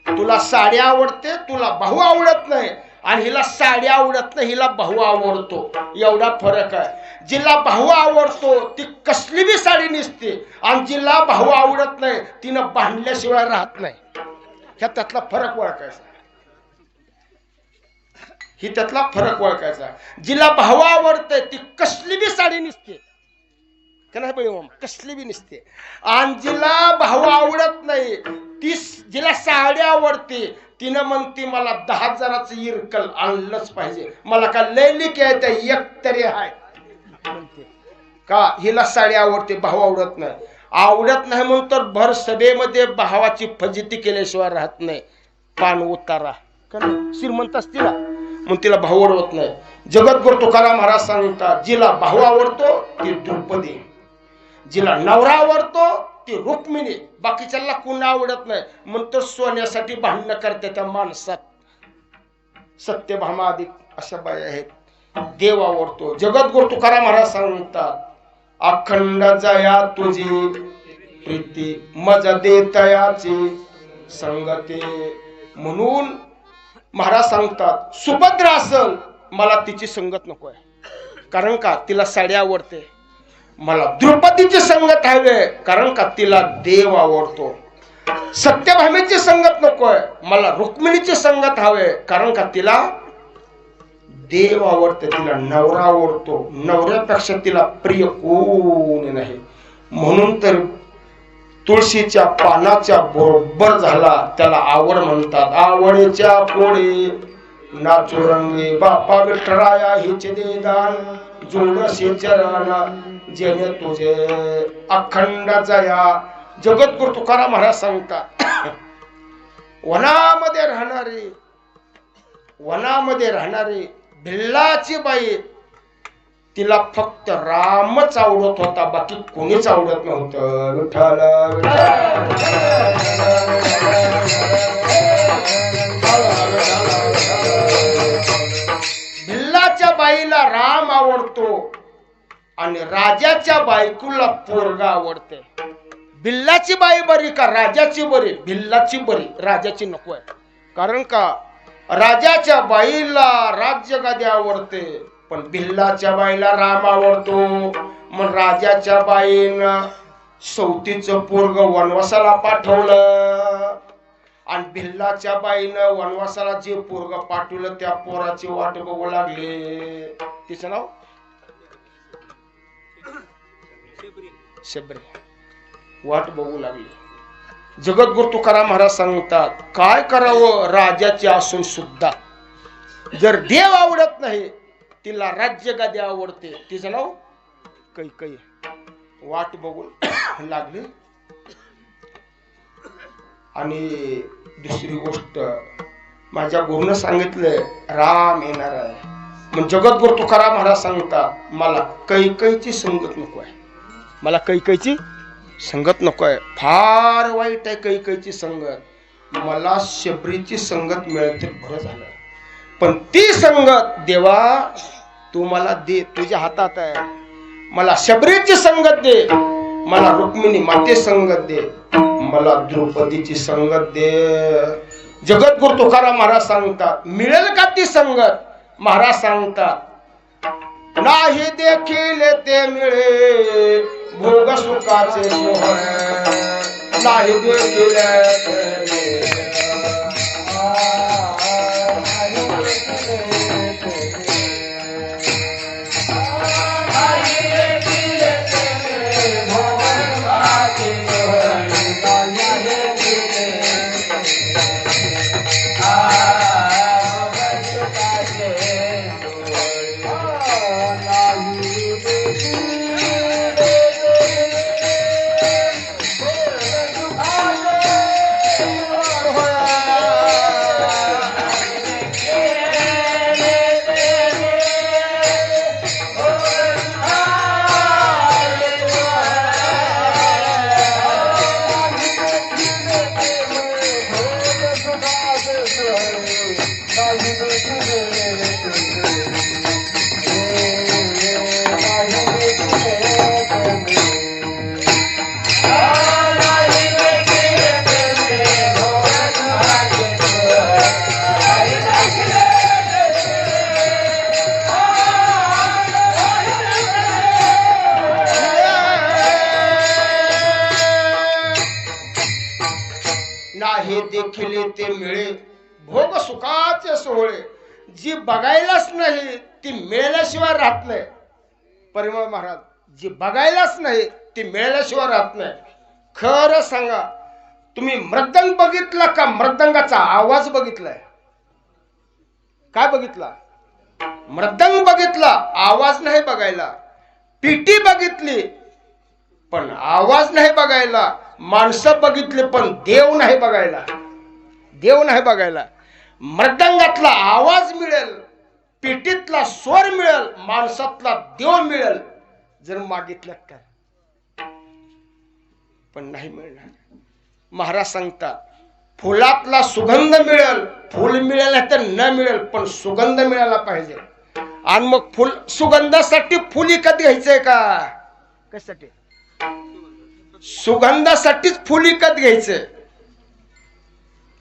S1: तुला साडी आवडते, तुला भाऊ आवडत नाही. आणि हिला साडी आवडत नाही, हिला भाऊ आवडतो, एवढा फरक आहे. जिला भाऊ आवडतो ती कसली बी साडी नेसते, आणि जिला भाऊ आवडत नाही तिनं बांधल्याशिवाय राहत नाही. ह्या त्यातला फरक ओळखायचा, ही त्यातला फरक ओळखायचा. जिला भाऊ आवडतंय ती कसली बी साडी नेसते, कसली बी नेसते. आणि जिला भाऊ आवडत नाही ती, जिला साडी आवडते तिनं म्हणते मला 10,000चं इरकल आणलंच पाहिजे, मला का लैलिक आहे एक तरी आहे म्हणते. का हिला साडी आवडते, भाऊ आवडत नाही. आवडत नाही म्हणून तर भर सभेमध्ये भावाची फजिती केल्याशिवाय राहत नाही. पान उतारा श्रीमंत असतील म्हणून तिला भाऊ आवडत नाही. जगद्गुरु तुकाराम महाराज सांगतात जिला भाऊ आवडतो ती द्रौपदी, जिला नवरा आवडतो ती रुक्मिणी. बाकीच्याला कुणा आवडत नाही म्हणतो सोन्यासाठी भांडणं करते त्या माणसात. सत्यभामा आदी अशा बाया आहेत. देव आवडतो. जगद्गुरु तुकाराम महाराज सांगतात, अखंड जया तुझी प्रीती मज देतयाची संगती. म्हणून महाराज सांगतात, सुभद्रा असल मला तिची संगत नको आहे, कारण का तिला साडी आवडते. मला द्रौपदीची संगत हवे, कारण का तिला देव आवडतो. सत्यभामेची संगत नकोय, मला रुक्मिणीची संगत हवे, कारण का तिला देव आवडते, तिला नवरा आवडतो. नवऱ्यापेक्षा तिला प्रिय कोणी नाही. म्हणून तर तुळशीच्या पानाच्या बरोबर झाला त्याला आवड म्हणतात. आवडीच्या पोळी नाचू रंगी बापा विठराया हिचे देदान जोडसे चरणा जेणे तुझे अखंड जया. जगद्गुरु तुकाराम महाराज सांगतात, वनामध्ये राहणारी भिल्लाची बाई, तिला फक्त रामच आवडत होता, बाकी कोणीच आवडत नव्हतं. विठ्ठल भिल्लाच्या बाईला राम आवडतो आणि राजाच्या बायकोला पोरगा आवडते. भिल्लाची बाई बरी का राजाची बरी? भिल्लाची बरी, राजाची नको आहे. कारण का राजाच्या बाईला राज्य गादी आवडते, पण भिल्लाच्या बाईला राम आवडतो. मग राजाच्या बाईनं सौतीचं पोरग वनवासाला पाठवलं आणि भिल्लाच्या बाईनं वनवासाला जे पोरग पाठवलं त्या पोराची वाट बघू लागले. तिचं नाव शबरी. वाट बघू लागली. जगद्गुरु तुकाराम महाराज सांगतात, काय करावं राजाचे असून सुद्धा जर देव आवडत नाही, तिला राज्य गादी आवडते. तिचं नाव कैकेयी. वाट बघून लागली. आणि दुसरी गोष्ट माझ्या गुरुनं सांगितलंय, राम येणार आहे. मग जगद्गुरु तुकाराम महाराज सांगतात, मला कैकेयीची संगत नको आहे, मला कैकेयीची संगत नको आहे. फार वाईट आहे कैकेयीची संगत. मला शबरीची संगत मिळते बरं झालं. पण ती संगत देवा तू मला दे, तुझ्या हातात आहे. मला शबरीची संगत दे, मला रुक्मिणी माते संगत दे, मला द्रौपदीची संगत दे. जगद्गुरु तुकाराम महाराज सांगतात, मिळेल का ती संगत? महाराज सांगतात, नाही देखील ते मिळे भोग सुखाचे सोहळे, नाही देखील नाही देखील ते मिळे भोग सुखाचे सोहळे. जी बघायलाच नाही ती मिळाल्याशिवाय राहत नाही. परिमळ महाराज, जी बघायलाच नाही ती मिळाल्याशिवाय राहत नाही. खरं सांगा, तुम्ही मृदंग बघितला का? मृदंगाचा आवाज बघितलाय? काय बघितला? मृदंग बघितला, आवाज नाही बघायला. पिटी बघितली पण आवाज नाही बघायला. माणसं बघितले पण देव नाही बघायला. देव नाही बघायला. मृदंगातला आवाज मिळेल, पेटीतला स्वर मिळेल, माणसातला देव मिळेल जर मागितलं तर, पण नाही मिळणार. महाराज सांगतात फुलातला सुगंध मिळेल, फुल मिळेल नाही तर न मिळेल, पण सुगंध मिळाला पाहिजे. आणि मग फुल सुगंधासाठी फुल विकत घ्यायचंय का? कशासाठी? सुगंधासाठीच फुल विकत घ्यायचंय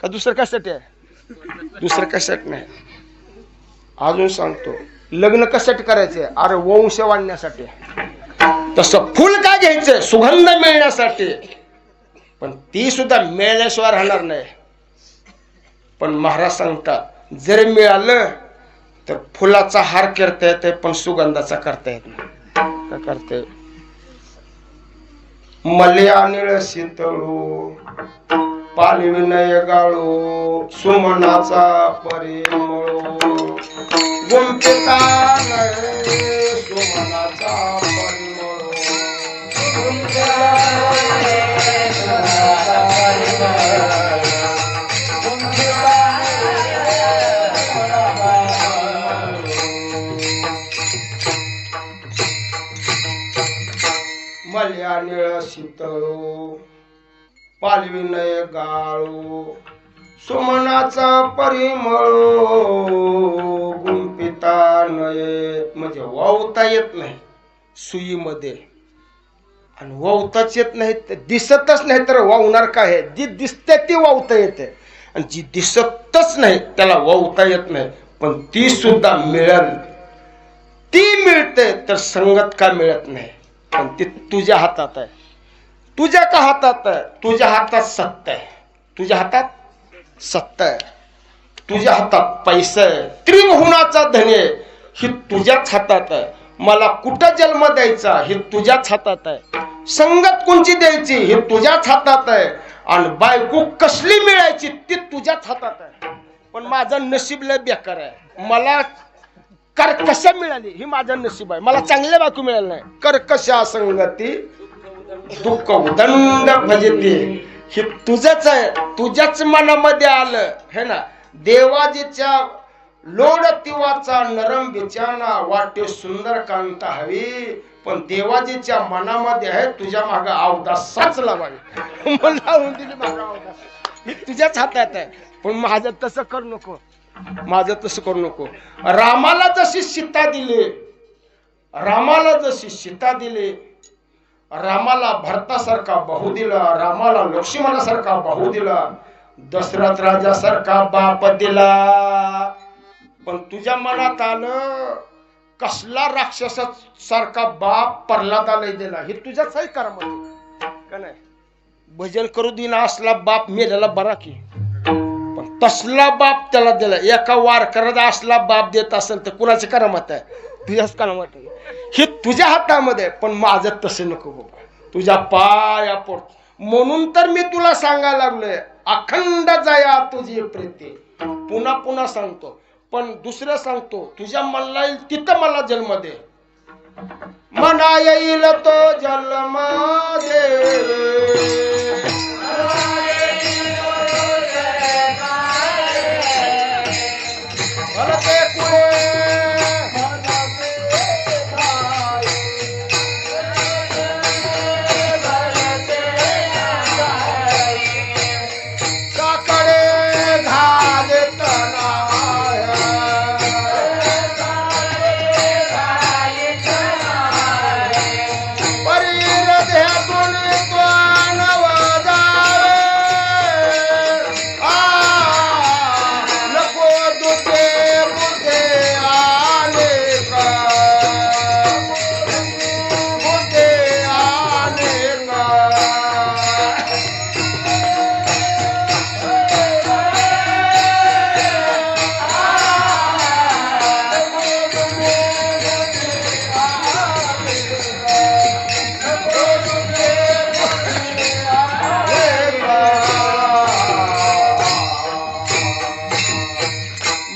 S1: का दुसरं कशासाठी आहे? दुसरं कशासाठी नाही. अजून सांगतो लग्न कशासाठी करायचंय? अरे वंश वाढण्यासाठी. तसं फुल काय घ्यायचंय? सुगंध मिळण्यासाठी. पण ती सुद्धा मिळाल्याशिवाय राहणार नाही. पण महाराज सांगतात जर मिळालं तर फुलाचा हार करता येते पण सुगंधाचा करता येत नाही. का करते? मल्या निळ शीतळू पाली विनय गाळू सुमनाचा परिमळू गुंफिता नये सुमनाचा परिमळू मल्या निळ शीतळू पालविनय गाळू सुमनाचा परिमळू गुंफिता नये. म्हणजे वावता येत नाही सुईमध्ये आणि वावताच येत नाही, दिसतच नाही तर वावणार काय? जी दिसते ती वावता येते आणि जी दिसतच नाही त्याला वावता येत नाही. पण ती सुद्धा मिळेल, ती मिळते तर संगत का मिळत नाही? पण ती तुझ्या हातात आहे. तुझ्या का हातात आहे? तुझ्या हातात सत्ता आहे. तुझ्या हातात सत्ता आहे. तुझ्या हातात पैसा आहे. त्रिभुवनाचा धनी आहे हे तुझ्याच हातात आहे. मला कुठं जन्म द्यायचा हे तुझ्याच हातात आहे. संगत कोणची द्यायची हे तुझ्याच हातात आहे. आणि बायको कसली मिळायची ती तुझ्याच हातात आहे. पण माझं नशीब लय बेकार आहे. मला कर्कशा मिळाली ही माझं नशीब आहे. मला चांगल्या बायको मिळाली नाही. कर्कशा संगती दुःख उदंड भजते हे तुझंच आहे. तुझ्याच मनामध्ये आलं है ना. देवाजीच्या लोड तिवाचा नरम बिचाना वाटे सुंदर कांता हवी. पण देवाजीच्या मनामध्ये आहे तुझ्या मागे अवदास साचला पाहिजे. मला दिली मागे अवदास हे तुझ्याच हातात आहे. पण माझं तसं करू नको. माझं तसं करू नको. रामाला जशी सीता दिली, रामाला जशी सीता दिली, रामाला भरतासारखा बहु दिला, रामाला लक्ष्मणासारखा बहु दिला, दशरथ राजासारखा बाप दिला. पण तुझ्या मनात आलं कसला राक्षसासारखा बाप प्रल्हादाला दिला हे तुझ्याच आहे कर्म का नाही? भजन करू दिना असला बाप मेलेला बरा की. पण तसला बाप त्याला दिला. एका वारकऱ्याला असला बाप देत असेल तर कुणाचे कर्मात आहे? तुझ्याच कर्मात आहे. हे तुझ्या हातामध्ये. पण माझं तसं नको बाबा. तुझ्या पाया पोट. म्हणून तर मी तुला सांगायला लागलोय अखंड जया तुझी प्रीती. पुन्हा पुन्हा सांगतो. पण दुसरं सांगतो तुझ्या मनाला येईल तिथं मला जन्म दे. मना येईल तो जन्म दे.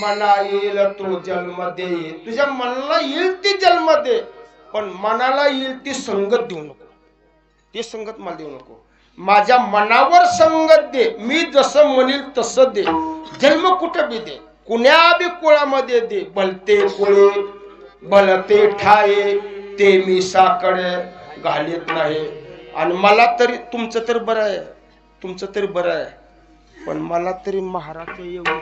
S1: मना येईल तो जन्म दे. तुझ्या मनाला येईल ती जन्म दे. पण मनाला येईल ती संगत देऊ नको. ती संगत मला देऊ नको. माझ्या मनावर संगत दे. मी जसं म्हणेल तसं दे. जन्म कुठं बी दे. कुण्या बी कुळामध्ये दे. भलते कुळे भलते ठाये ते मी साकडे घालीत नाही. आणि मला तरी तुमचं तर बरं आहे. तुमचं तरी बरं आहे पण मला तरी महाराज एवढी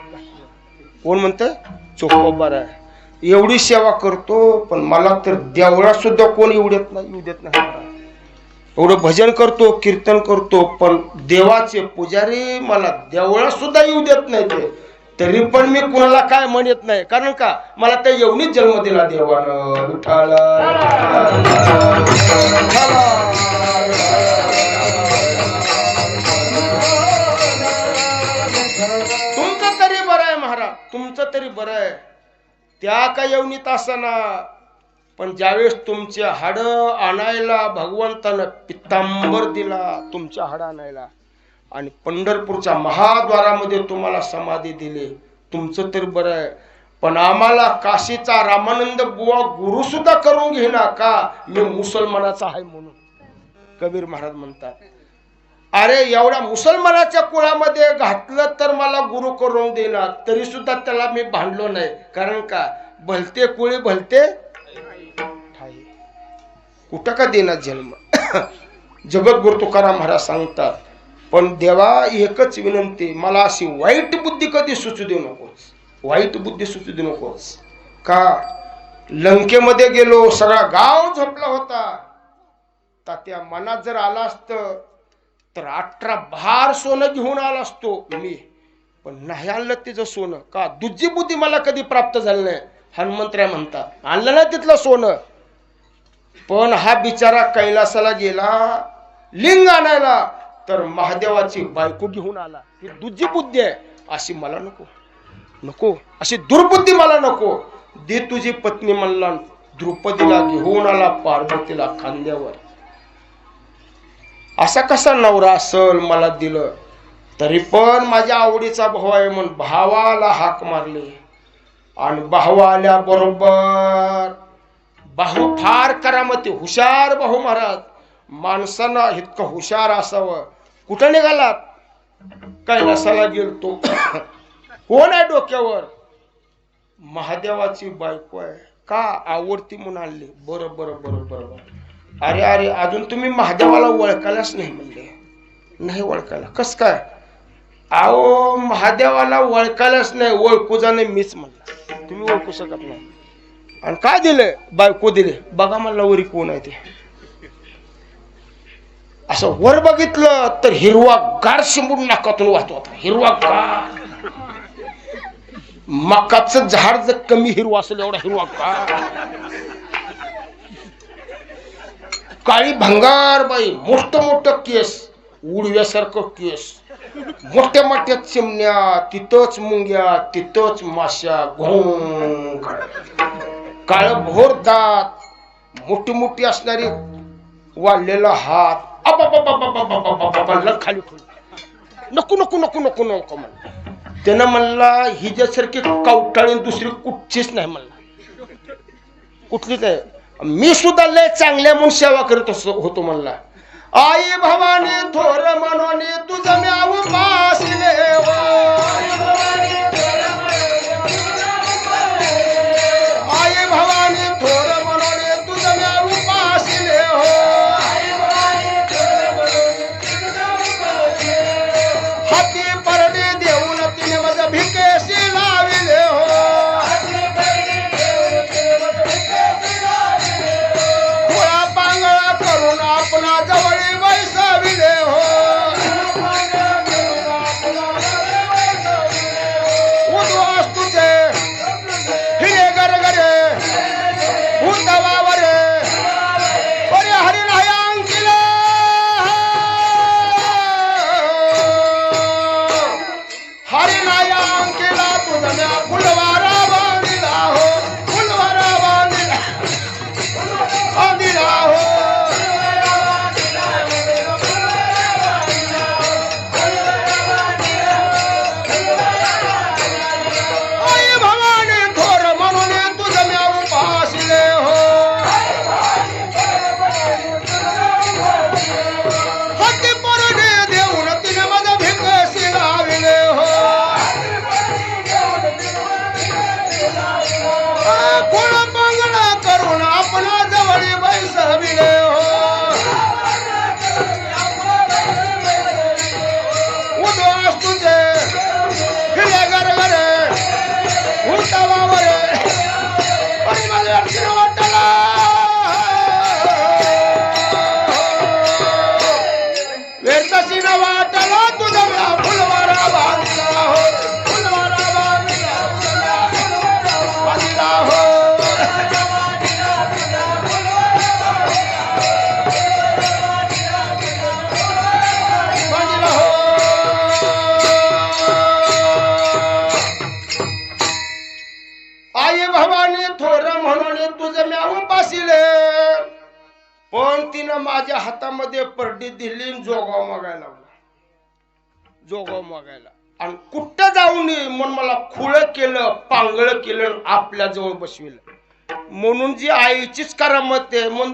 S1: कोण म्हणतं चोखोबार आहे एवढी सेवा करतो पण मला तर देवळात सुद्धा कोण येऊ देत नाही एवढं भजन करतो कीर्तन करतो पण देवाचे पुजारी मला देवळात सुद्धा येऊ देत नाही ते तरी पण मी कुणाला काय म्हणत नाही कारण का मला त्या एवढीच जन्म दिला देवानं विठ्ठल तुमचं तरी बरं आहे महाराज तुमचं तरी बरं आहे त्या काय येवनीत असना पण ज्यावेळेस तुमचे हाड आणायला भगवंतानं पित्तांबर दिला तुमच्या हाड आणायला आणि पंढरपूरच्या महाद्वारामध्ये तुम्हाला समाधी दिली तुमचं तर बरं आहे पण आम्हाला काशीचा रामानंद बुवा गुरु सुद्धा करून घेना का मी मुसलमानाचा आहे म्हणून कबीर महाराज म्हणतात अरे एवढ्या मुसलमानाच्या कुळामध्ये घातलं तर मला गुरु करून देणार तरी सुद्धा त्याला मी भांडलो नाही कारण का भलते कुळी भलते कुठं का देणार जन्म जगद्गुरु तुकाराम महाराज सांगतात पण देवा एकच विनंती मला अशी वाईट बुद्धी कधी सुचू देऊ नकोस वाईट बुद्धी सुचू देऊ नकोस का लंकेमध्ये गेलो सगळा गाव झोपला होता तात्या मनात जर आला असतं तर 18 भार सोनं घेऊन आला असतो मी पण नाही आणलं तिचं सोनं का दुसरी बुद्धी मला कधी प्राप्त झाली नाही हनुमंतराय म्हणतात आणलं ना तिथलं सोनं पण हा बिचारा कैलासाला गेला लिंग आणायला तर महादेवाची बायको घेऊन आला ही दुसरी बुद्धी आहे अशी मला नको अशी दुर्बुद्धी मला नको दे तुझी पत्नी म्हणला द्रौपदीला घेऊन आला पार्वतीला खांद्यावर असा कसा नवरा असल मला दिलं तरी पण माझ्या आवडीचा भाऊ आहे म्हणून भावाला हाक मारली आणि भाऊ आल्या बरोबर भाऊ फार करामती हुशार भाऊ महाराज माणसानं इतकं हुशार असावं कुठं निघालात कैलासाला गेलतो कोण आहे डोक्यावर महादेवाची बायको आहे का आवडती म्हणून आणली बरं अरे अरे अजून तुम्ही महादेवाला ओळखायलाच नाही म्हणले नाही ओळखायला कस काय अहो महादेवाला ओळखायलाच नाही ओळखू जाणे मीच म्हणला तुम्ही ओळखू शकत नाही आणि काय दिले बायको दिले बघा मला वरी कोण आहे ते असं वर बघितलं तर हिरवा गार शिंबून नाकातून वाहतो होता हिरवा गार मकाचं झाड जर कमी हिरवा असेल एवढा हिरवा गार काळी भंगार बाई मोठं केस उडव्यासारखं केस मोठ्या चिमण्या तिथंच मुंग्या तिथंच माश्या घोंग काळ भोर दात मोठी असणारी वाढलेला हात खाली नको म्हण त्यानं म्हणला हिच्यासारखी कवटाळी दुसरी कुठचीच नाही म्हणला कुठलीच आहे मी सुद्धा लय चांगल्या म्हणून सेवा करत होतो म्हणला आई भवानी थोर म्हणून तुझं म्याव पासले आई भवानी थोर म्हणून तुझं म्याव पासले हो हाती परडे देऊन तिने माझं भिकेशी लाविले हो थोडा पांगळा करून आपला जवळ वैसाविले हो म्हणे तुझं म्या उपाशीले, पण तिनं माझ्या हातामध्ये परडी दिली, जोगाव मागायला लागला, जोगाव मागायला. आणि कुठं जाऊन म्हणून मला खुळ केलं, पांगळ केलं, आपल्या जवळ बसविलं. म्हणून जी आईचीच करामत आहे. म्हणून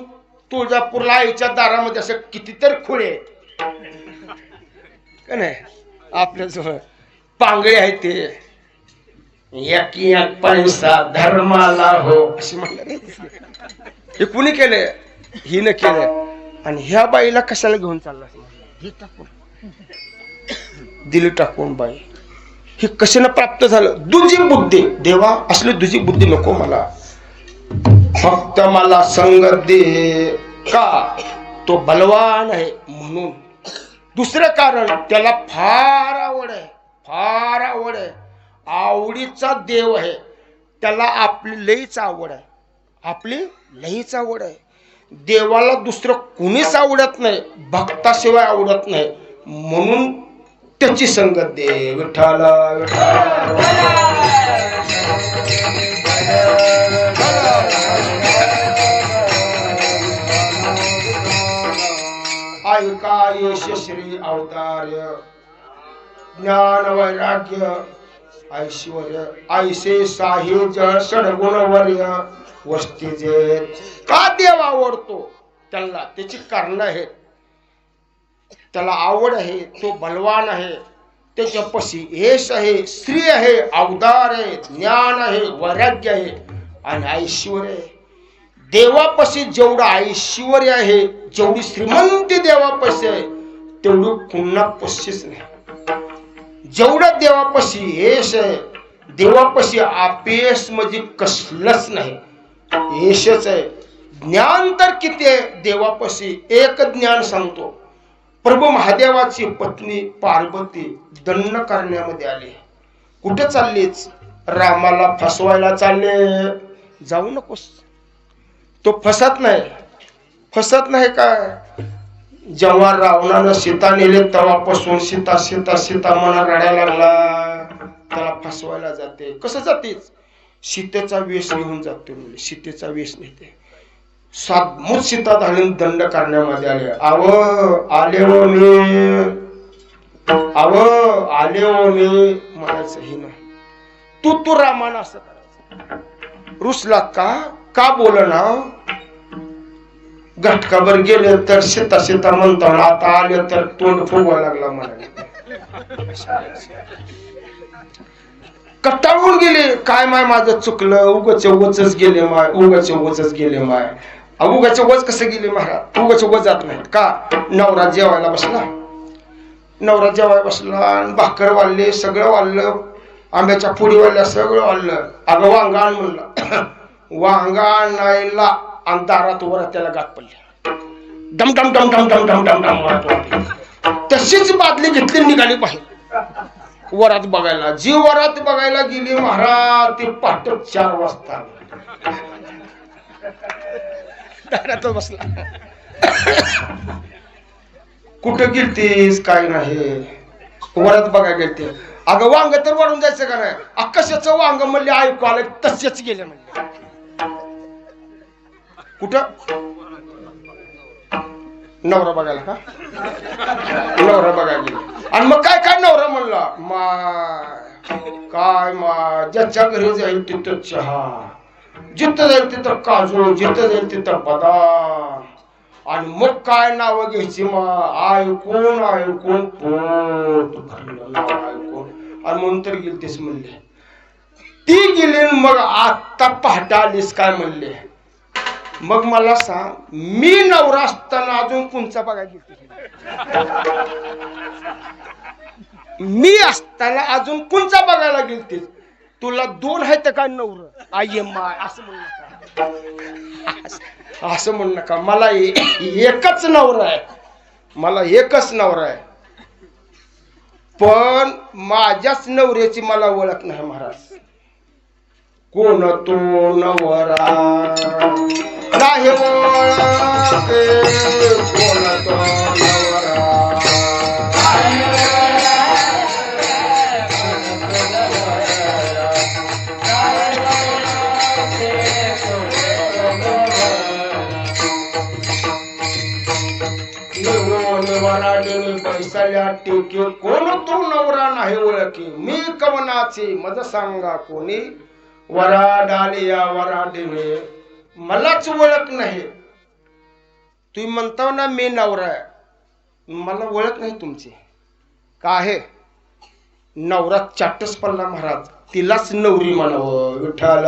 S1: तुळजापूरला आईच्या दारामध्ये असं कितीतरी खुळे आहेत का नाही, आपल्या जवळ पांगळे आहेत ते. एक एक पैसा धर्माला हो अशी म्हणलं. हे कुणी केलंय? हिनं केलंय. आणि ह्या बाईला कशाला घेऊन चालला? हे टाकून दिली, टाकून बाई. हे कशाने प्राप्त झालं? दुजी बुद्धी. देवा असली दुजी बुद्धी नको मला, फक्त मला संगत दे. का? तो बलवान आहे म्हणून. दुसरं कारण, त्याला फार आवड आहे, फार आवड आहे, आवडीचा देव आहे त्याला. आपली लईच आवड आहे, आपली लईच आवड आहे. देवाला दुसरं कुणीच आवडत नाही, भक्ताशिवाय आवडत नाही. म्हणून त्याची संगत दे. विठ्ठल ऐका यश श्री अवतार्य, ज्ञान वैराग्य ऐश्वर्य, ऐसे साही जळ षडगुणवर्य वस्ती जे. का देव आवडतो त्याला? त्याची कारण आहेत. त्याला आवड आहे, तो बलवान आहे, त्याच्यापाशी यश आहे, श्री आहे, अवतार आहे, ज्ञान आहे, वैराग्य आहे आणि ऐश्वर्य आहे. देवापाशी जेवढं ऐश्वर्य आहे, जेवढी श्रीमंती देवापाशी आहे, तेवढी पुन्हा पशीच नाही. जेवढं देवापाशी यश आहे, देवापाशी अपयश म्हणजे कसलंच नाही, यशच आहे. ज्ञान तर किती आहे देवापाशी? एक ज्ञान सांगतो. प्रभू महादेवाची पत्नी पार्वती दंड करण्यामध्ये आली. कुठे चाललीच? रामाला फसवायला चालले. जाऊ नकोस. तो फसत नाही, फसत नाही काय? जेव्हा रावणानं सीता नेले तेव्हापासून सीता सीता सीता मना रडायला लागला. त्याला फसवायला जाते. कसं जातेच? सीतेचा वेश घेऊन जाते. सीतेचा वेश नेते. सात सीता घालून दंड करण्यामध्ये आले. आले हो मी, आले हो मी म्हणायचं. ही ना तू रामानं असं करायचं. रुसला का बोलना? घटकाभर गेले तर सीता सीता म्हणतो, आता आले तर तोंड फुगवायला लागला म्हणाले. कटाळून गेले. काय माय माझं चुकलं, उगाच उगच गेले माय, उगाच उगच गेले माय. उगाच वज कसं गेले महाराज? उगाच वज जात नाहीत का? नवरा जेवायला बसला, नवरा जेवायला बसला, भाकर वाढले, सगळं वाढलं, आंब्याच्या फोडी वाढल्या, सगळं वाढलं. अगं वांगा आण म्हणलं. वांगा आणायला आणि दारात वर त्याला गाठ पडली. डम डम डम डम डम डम डम डम. तशीच बादली घेतली, निघाली बाहेर वरात बघायला. जी वरात बघायला गेली महाराज, ती पहाटे 4 वाजता दारात बसला. कुठं गेलतीस? काय नाही, वरात बघायला गेलते. अगं वांग तर वाढून जायचं का नाही? कशाचं वांग म्हणले? ऐकू आलं तसेच गेले म्हणले. कुठं? नवरा बघायला का? नवरा बघायला गेले. आणि मग काय काय नवरा म्हणला? काय ज्याच्या घरी जाईल तिथं चहा, जिथं जाईल तिथं काजू, जिथं जाईल तिथं बदाम. आणि मग काय नाव घ्यायची? ऐकून ऐकून पोट भरलं नाव ऐकून. आणि म्हणून तर गेली तेच म्हणले. ती गेली. मग आता पहाटे आलीस काय म्हणले? मग मला सांग, मी नवरा असताना अजून कोणचा बघायला गेली? मी असताना अजून कोणचा बघायला गेलती? तुला 2 आहेत का नवर? आई माय असं म्हणू नका, असं म्हणू नका. मला एकच नवरा आहे, मला एकच नवरा आहे. पण माझ्याच नवऱ्याची मला ओळख नाही महाराज. कोण तो नवरा नाही ओळख, कोण तो नवरा. बसल्या टेकी कोण तू नवरा नाही ओळखी मी कवनाची मज सांगा कोणी वराडाली या वराडीने मलाच ओळख नाही. तुम्ही म्हणता ना मी नवरा आहे मला ओळख नाही तुमची का आहे. नवरा चाटच पडला महाराज तिलाच नवरी म्हणावं. विठ्ठल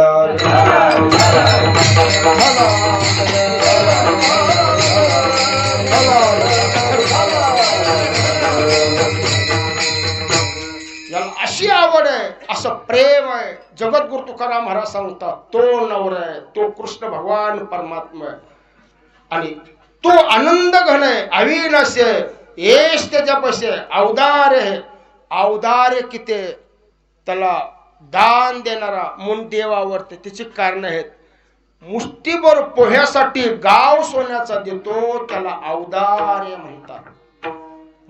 S1: याला अशी आवड आहे असं प्रेम आहे. जगद्गुरु तुकाराम महाराज सांगतात तो नवरा आहे तो कृष्ण भगवान परमात्मा आहे आणि तो आनंद घन आहे अविनाशी आहे. येस त्याच्या पैसे अवदार आहे. अवदार्य किती त्याला दान देणारा म्हणून देव आवडते. त्याची कारण आहेत. मुष्टीभर पोह्यासाठी गाव सोन्याचा देतो त्याला औदार्य म्हणतात.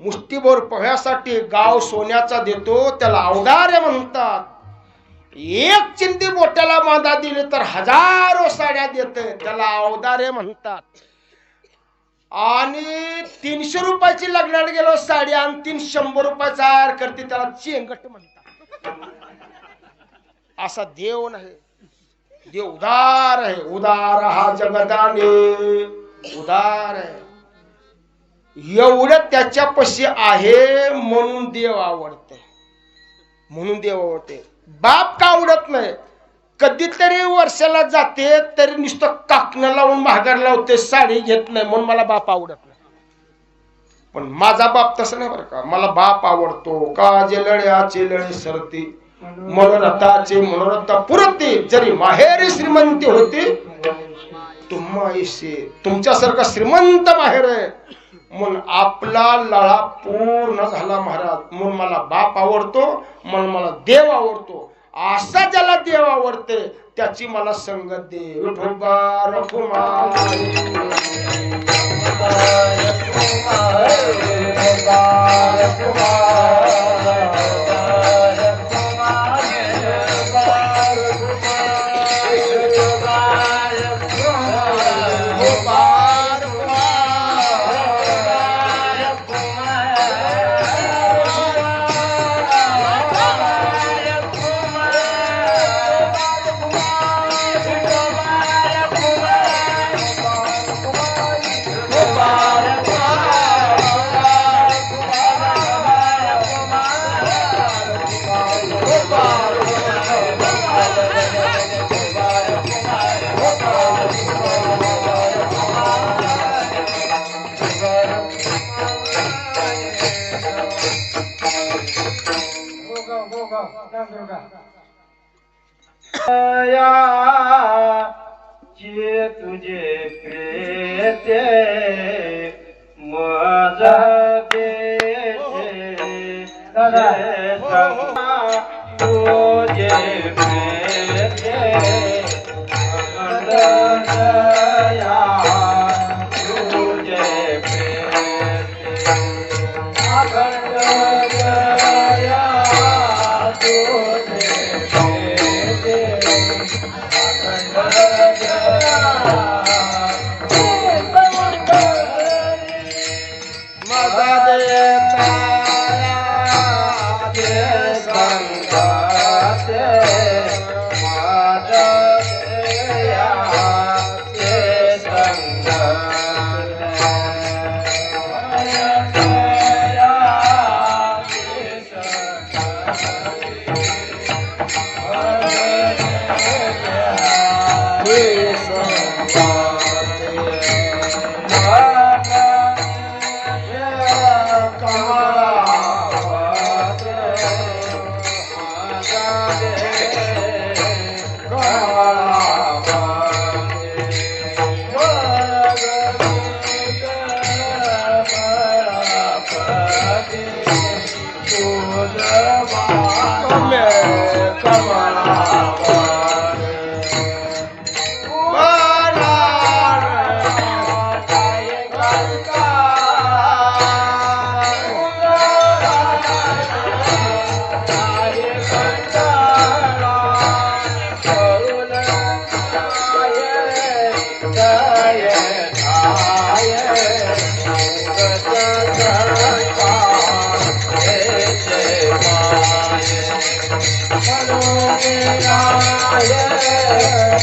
S1: मुष्टीभर पोह्यासाठी गाव सोन्याचा देतो त्याला औदार्य म्हणतात. एक चिंती बोट्याला बांधा दिली तर हजारो साड्या देते त्याला औदार्य म्हणतात. आणि 300 रुपयाची लग्नाला गेलो साडी आणि 300 रुपयाचा आर करते त्याला चेंगट म्हणतात. असा देव नाही. देव उदार आहे. उदार हा जगदाने उदार आहे. एवढं त्याच्यापाशी आहे म्हणून देव आवडते. म्हणून देव आवडते. बाप का आवडत नाही. कधीतरी वर्षाला जाते तरी नुसतं काकणं लावून महागार लावते साडी घेत नाही म्हणून मला बाप आवडत नाही. पण माझा बाप तसं नाही बरं का. मला बाप आवडतो का जे लढ्याचे लढे सरते मनोरथाचे मनोरथा पुरते जरी माहेरी श्रीमंती होती तुम्हाशी तुमच्यासारखा श्रीमंत माहेर आहे म्हणून आपला लळा पूर्ण झाला महाराज. म्हणून मला बाप आवडतो म्हणून मला देव आवडतो. असा ज्याला देव आवडते त्याची मला संगत दे. विठोबा रखुमाई
S2: जे तुझे प्रेते माझा तुझे प्रेते दया तुझे प्रेते अखंड दया तुझे प्रेते माझा Yeah.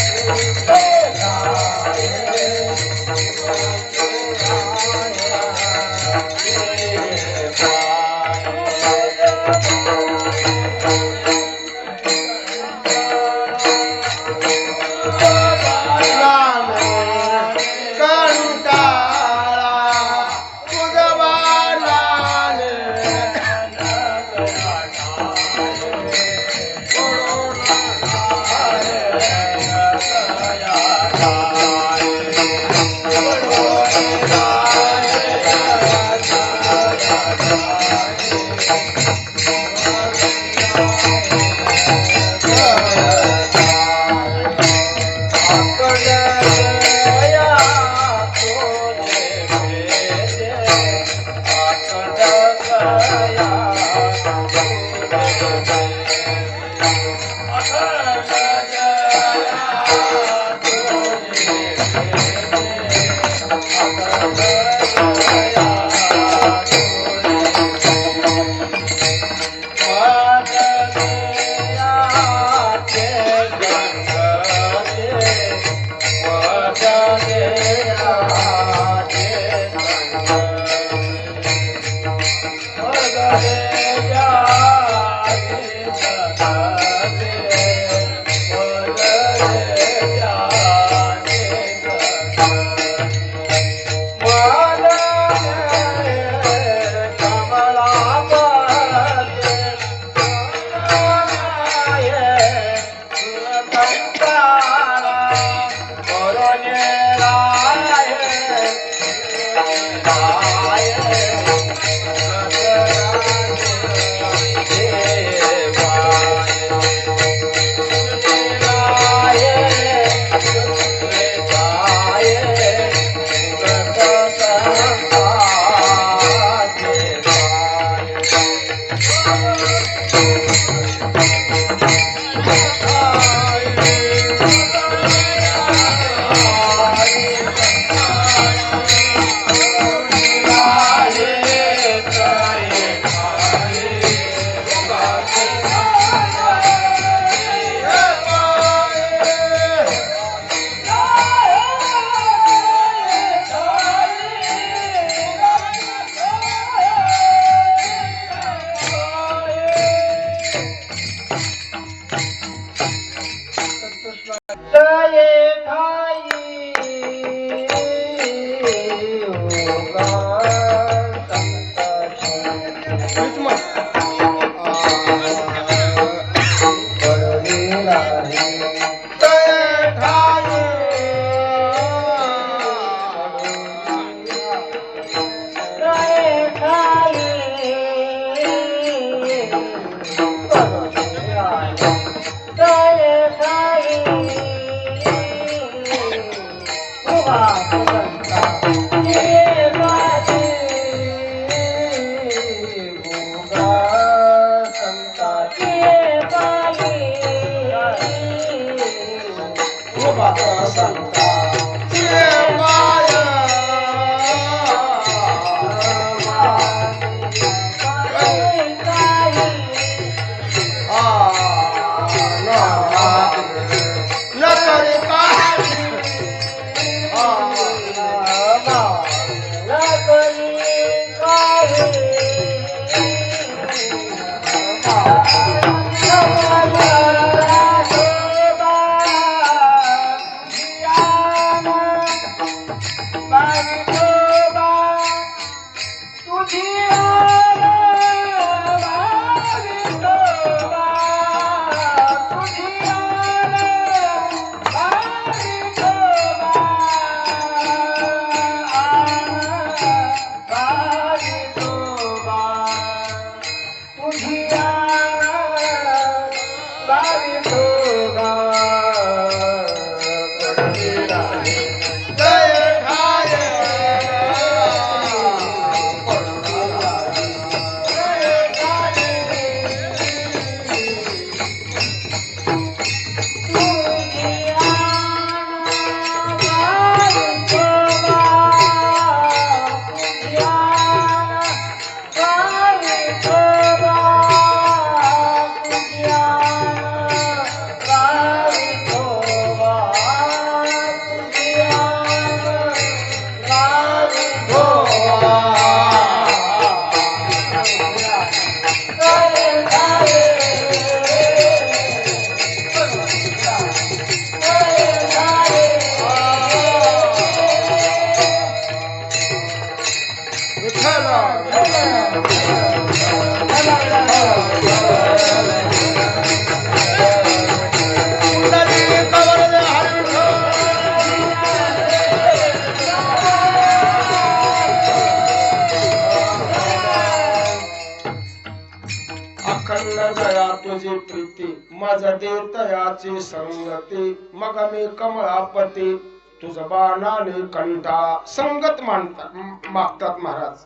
S1: तुझे प्रीती माझ देतयाची संगती मग मी कमळापती तुझ बाणाने कंठा संगत मागतात महाराज.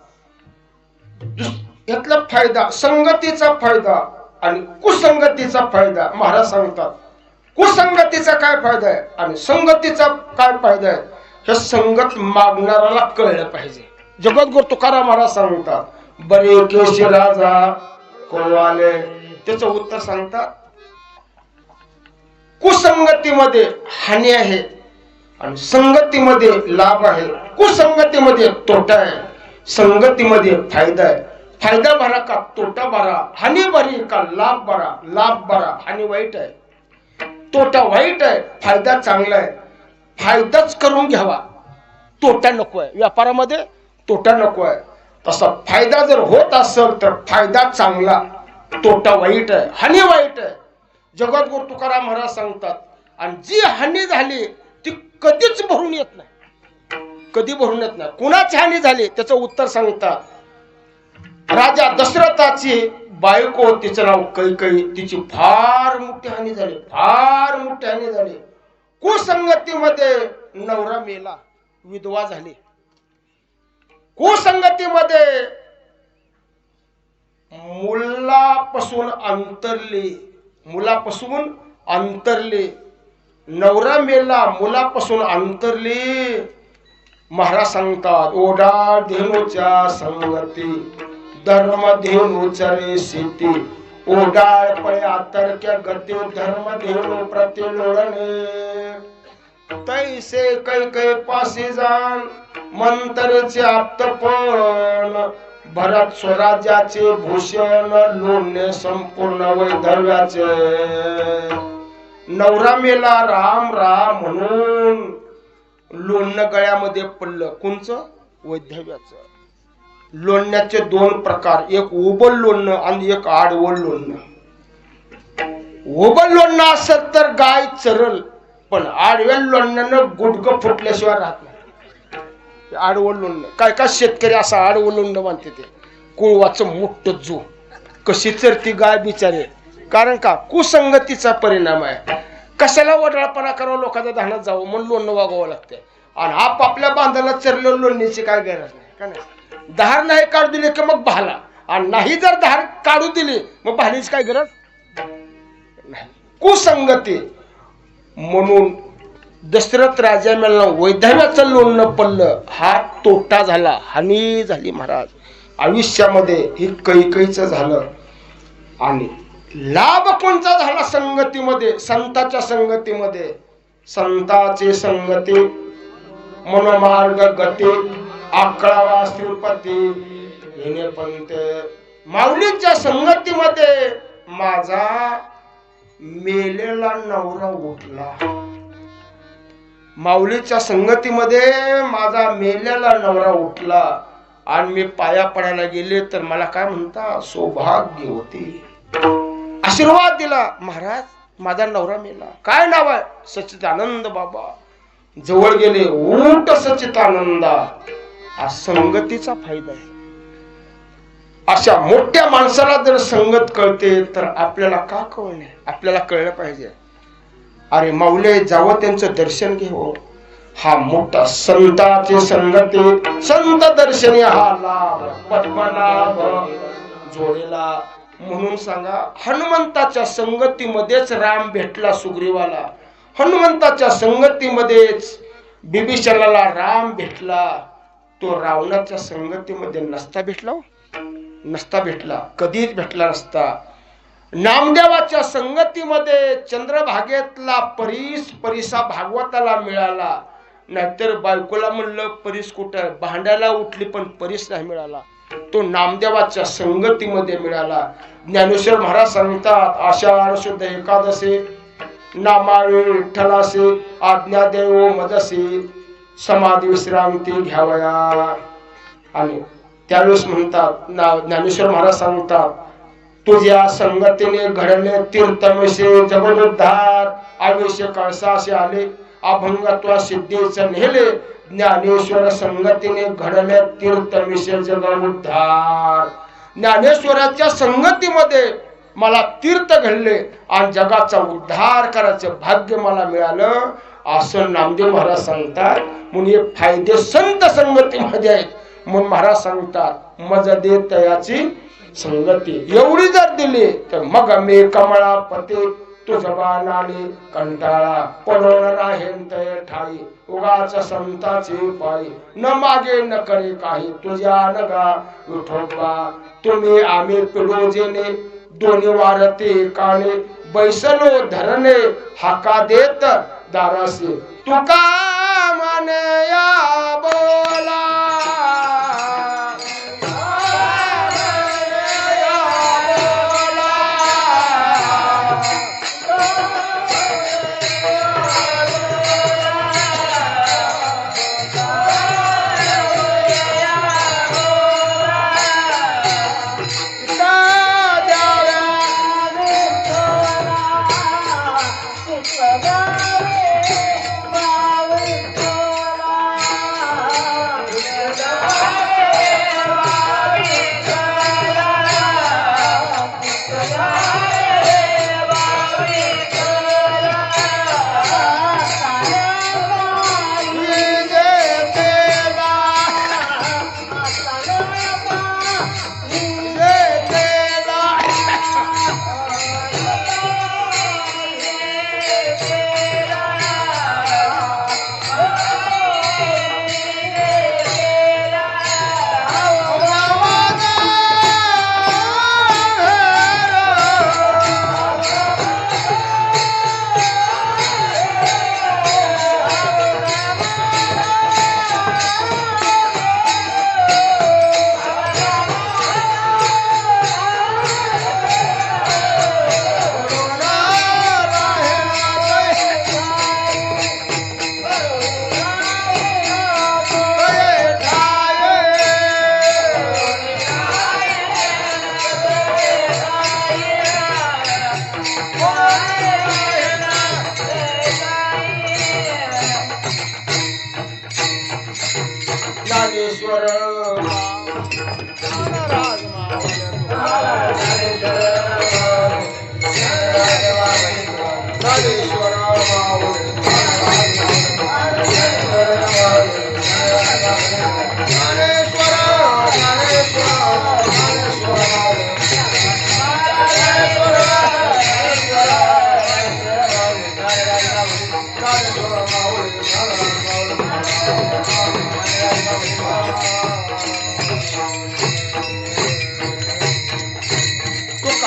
S1: यातला फायदा संगतीचा फायदा आणि कुसंगतीचा फायदा महाराज सांगतात. कुसंगतीचा काय फायदा आहे आणि संगतीचा काय फायदा आहे हे संगत मागणाऱ्याला कळलं पाहिजे. जगद्गुरु तुकाराम महाराज सांगतात बरे केशी राजा कोवाले. त्याचं उत्तर सांगतात कुसंगतीमध्ये हानी आहे आणि संगतीमध्ये लाभ आहे. कुसंगतीमध्ये तोटा आहे, संगतीमध्ये फायदा आहे. फायदा भरा का तोटा भरा, हानी भरी का लाभ भरा. लाभ भरा, हानी वाईट आहे, तोटा वाईट आहे, फायदा चांगला आहे. फायदाच करून घ्यावा, तोटा नको आहे. व्यापारामध्ये तोटा नको आहे. तसा फायदा जर होत असेल तर फायदा चांगला, तोटा वाईट आहे, हानी वाईट आहे. जगद्गुरु तुकाराम महाराज सांगतात आणि जी हानी झाली ती कधीच भरून येत नाही, कधी भरून येत नाही. कुणाची हानी झाली त्याचं उत्तर सांगतात. राजा दशरथाची बायको तिचं नाव कैकई, तिची फार मोठी हानी झाली, फार मोठी हानी झाली. कुसंगतीमध्ये नवरा मेला, विधवा झाली. कुसंगतीमध्ये मुलापासून अंतरली, नवरा मेला, मुलापासून अंतरली. महाराज सांगतात ओढा धेनूच्या संगती धर्म धेनू चरे शेती. ओढाळ पळे आतरक्या गती धर्म धेनू प्रति लोळणे. तैसे कैकई पासी जाण मंतरचे आप्तपण भरत स्वराज्याचे भूषण लोणणे संपूर्ण वैधव्याचे. नवरा मेला राम राम म्हणून लोणणं गळ्यामध्ये पडलं. कोणचं? वैधव्याचं. लोणण्याचे दोन प्रकार, एक उबल लोणणं आणि एक आडवळ लोणणं. उबल लोणणं असेल तर गाय चरल, पण आडव्या लोणण्यानं गुडघं फुटल्याशिवाय राहत नाही. आडवळ लोणणं काय काय शेतकरी असं आडवळ लोणणं बांधते, ते कुळवाचं मोठं जो कशी चरती गाय बिचारे. कारण का कुसंगतीचा परिणाम आहे. कशाला वडाळपणा करावं, लोकांच्या धानात जावं म्हणून लोणणं वागावं लागतं. आणि आपापल्या बांधाला चरलेलं लोणण्याची काय गरज नाही का नाही. धार नाही काढू दिली की मग भाला, आणि नाही जर धार काढू दिली मग भालीची काय गरज नाही. कुसंगती म्हणून दशरथ राजा मेला, वैधव्याचं लोणणं पडलं, हा तोटा झाला, हानी झाली. महाराज आयुष्यामध्ये ही कैकईचं झालं. आणि लाभ कोणचा झाला संगतीमध्ये? संताच्या संगतीमध्ये. संताचे संगती मनोमार्ग गती आकळावा श्रीपती येणे पंते. माऊलीच्या संगतीमध्ये माझा मेलेला नवरा उठला. माऊलीच्या संगतीमध्ये माझा मेलेला नवरा उठला आणि मी पाया पडायला गेले तर मला काय म्हणता, सौभाग्य होती. आशीर्वाद दिला, महाराज माझा नवरा मेला. काय नाव आहे? सच्चिदानंद बाबा. जवळ गेले, उठ सच्चिदानंदा. हा संगतीचा फायदा आहे. अशा मोठ्या माणसाला जर संगत कळते तर आपल्याला का कळणे, आपल्याला कळलं पाहिजे. अरे माऊली जावं त्यांचं दर्शन घेऊ. हा मोठा संताची संगती, संत दर्शनी हा लाभ पद्मनाभ जोडेला. म्हणून सांगा हनुमंताच्या संगतीमध्येच राम भेटला सुग्रीवाला. हनुमंताच्या संगतीमध्येच बिभीषणाला राम भेटला. तो रावणाच्या संगतीमध्ये नसता भेटला, कधीच भेटला नसता. नामदेवाच्या संगतीमध्ये चंद्रभागेतला परिसा भागवताला मिळाला. नाहीतर बायकोला म्हणलं परीस कुठं, भांड्याला उठली पण परीस नाही मिळाला. तो नामदेवाच्या संगतीमध्ये मिळाला. ज्ञानेश्वर महाराज सांगतात आषाढ शुद्ध एकादशी नामावे विठ्ठलासे आज्ञादेव मजसे समाधी विश्रांती घ्यावया. आणि त्यावेळेस म्हणतात ज्ञानेश्वर महाराज सांगतात तुझ्या संगतीने घडले तीर्थमेशे जगोद्धार. आवेश कळसासे आले अभंगत्वा सिद्धीचे नेले. ज्ञानेश्वर संगतीने घडले तीर्थमेशे जगोद्धार. ज्ञानेश्वराच्या संगतीमध्ये मला तीर्थ घडले आणि जगाचा उद्धार करायचं भाग्य मला मिळालं असं नामदेव महाराज सांगतात. म्हणून हे फायदे संत संगतीमध्ये आहेत. म्हणून महाराज सांगतात मज दे तयाची संगती एवढी जर दिली तर मग मी कमळा पते तुझबानाने कंटाळा पडून राहीन तय ठाई उगाच संताची पायी न मागे न करे काही तुझ्या नगा विठोबा तुम्ही आम्ही पिडोजेने दोन्ही वारते काने बैसलो धरणे हाका देत दारासे तुका माने या बोला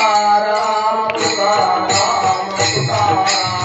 S2: तुकाराम तुकाराम तुकाराम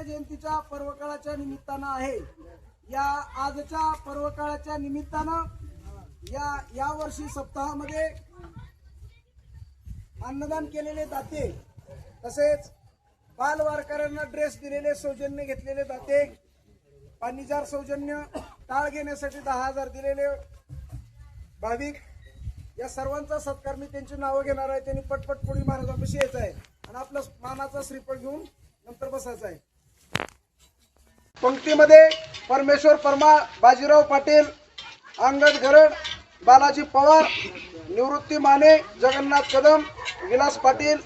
S3: जयंतीच्या पर्वकाळाच्या निमित्तानं आहे. या आजच्या पर्वकाळाच्या निमित्तानं या वर्षी सप्ताहामध्ये अन्नदान केलेले दाते, तसेच बाल वारकऱ्यांना ड्रेस दिलेले, सौजन्य घेतलेले दाते, पाणीजार सौजन्य, टाळ घेण्यासाठी 10,000 दिलेले भाविक, या सर्वांचा सत्कार मी त्यांची नावं घेणार आहे. त्यांनी पटपट पुढे महाराजांपाशी यायचं आहे आणि आपलं मानाचा श्रीफळ घेऊन नंतर बसायचं आहे. पंक्तीमध्ये परमेश्वर परमार, बाजीराव पाटील, अंगद गरड, बालाजी पवार, निवृत्ती माने, जगन्नाथ कदम, विलास पाटील,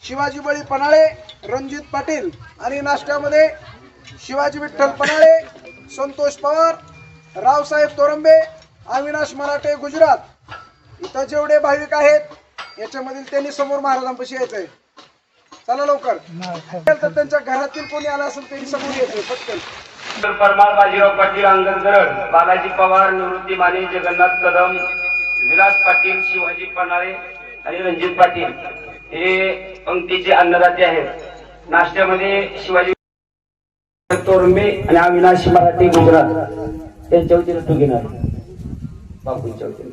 S3: शिवाजी बळी पनाळे, रणजित पाटील. आणि नाश्त्यामध्ये शिवाजी विठ्ठल पनाळे, संतोष पवार, रावसाहेब तोरंबे, अविनाश मराठे गुजरात. इथं जेवढे भाविक आहेत याच्यामधील त्यांनी समोर महाराजांपाशी यायचंय. चला लवकर. तर त्यांच्या घरातील कोणी आला असेल त्यांनी समोर यायचंय पटकन.
S4: परमार, बाजीराव पाटील, अंगद गरड, बालाजी पवार, निवृत्ती माने, जगन्नाथ कदम, विलास पाटील, शिवाजी पनाळे आणि रणजित पाटील हे पंक्तीचे अन्नदाते आहेत. नाश्त्यामध्ये शिवाजी तोरंबे आणि अविनाश मराठे गुजरात त्यांच्या वतीनं तू घेणार बापूंच्या वतीनं.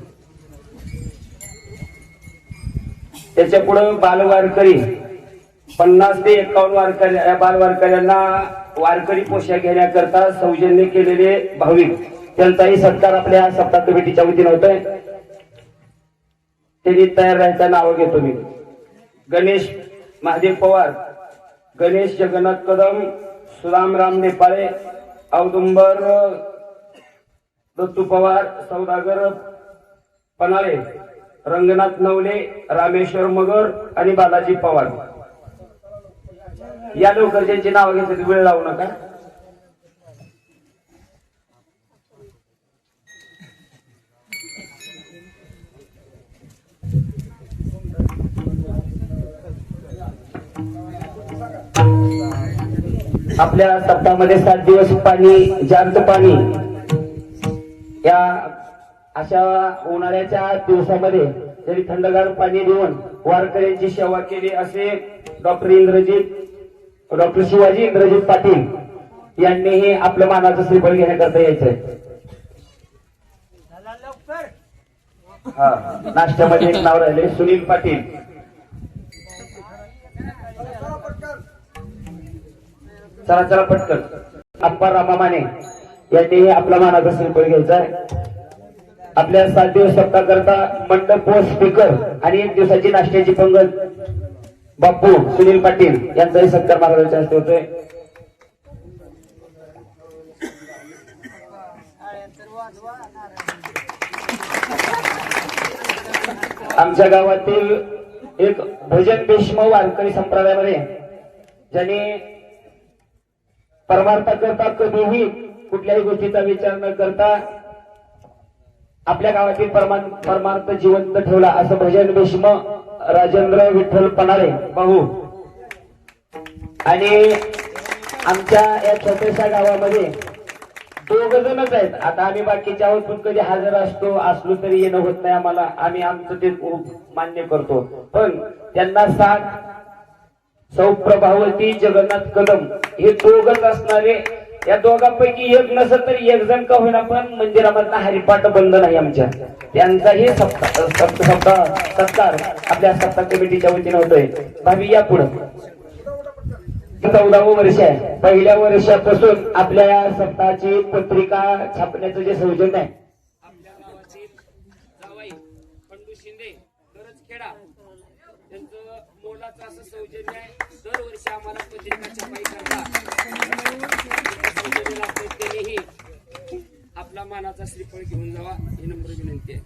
S4: त्याच्या पुढे बालवारकरी 50 ते 51 वारकरी बालवारकऱ्यांना वारकरी पोशाख घेण्याकरता सौजन्य केलेले भाविक, त्यांचाही सत्कार आपल्या सप्ताह कमिटीच्या वतीने होतोय. त्यांनी तयार राहायचं नाव घेतो मी. गणेश महादेव पवार, गणेश जगन्नाथ कदम, सुदामराम नेपाळे, औदुंबर दत्तू पवार, सौदागर पनाळे, रंगनाथ नवले, रामेश्वर मगर आणि बालाजी पवार. या लवकर ज्यांची नावं घेतली वेळ लावू नका. आपल्या सप्ताहामध्ये 7 दिवस पाणी, जास्त पाणी, या अशा उन्हाळ्याच्या दिवसामध्ये तरी थंडगार पाणी देऊन वारकऱ्यांची सेवा केली असे डॉक्टर शिवाजी इंद्रजित पाटील यांनीही आपलं मानाचं श्रीफळ घेण्याकरता यायचंय. हा, नाश्त्यामध्ये एक नाव राहिले सुनील पाटील. चला पटकन. अप्पा रामा माने यांनीही आपला मानाचा श्रीफळ घ्यायचा आहे. आपल्या 7 दिवस सप्ताह करता मंडप व स्पीकर आणि 1 दिवसाची नाश्त्याची पंगत बापू सुनील पाटील यांचाही सत्कार महाराजांच्या हस्ते होतोय. आमच्या गावातील एक भजन भीष्म वारकरी संप्रदायामध्ये ज्यांनी परमार्थाकरता कधीही कुठल्याही गोष्टीचा विचार न करता आपल्या गावातील परमार्थ जिवंत ठेवला असं भजन भीष्म राजेंद्र विठ्ठल पनाळे भाऊ. आणि आमच्या या छोट्याशा गावामध्ये 2 जणच आहेत. आता आम्ही बाकीचे आहोत पण कधी हजर असलो तरी येणं होत नाही आम्हाला. आम्ही आमचं ते मान्य करतो. पण त्यांना साथ सौ प्रभावती, जगन्नाथ कदम हे 2 असणारे. या दोघांपैकी एक नसेल तरी 1 जण का होईना पण मंदिरामधला हरिपाठ बंद नाही आमच्या. त्यांचाही सत्कार आपल्या सप्ताह कमिटीच्या वतीने होतोय. भावी या पुढे. 14वं वर्ष आहे. पहिल्या वर्षापासून आपल्या या सप्ताहाची पत्रिका छापण्याचं जे सौजन्य आहे आपल्या गावाचे जावाई पंडू शिंदे गरजखेडा त्यांचं मोलाचं असं सौजन्य आहे. दरवर्षी आम्हाला पत्रिका छापाई करतात. आपला मानाचा श्रीफळ घेऊन जावा ही नम्र विनंती आहे.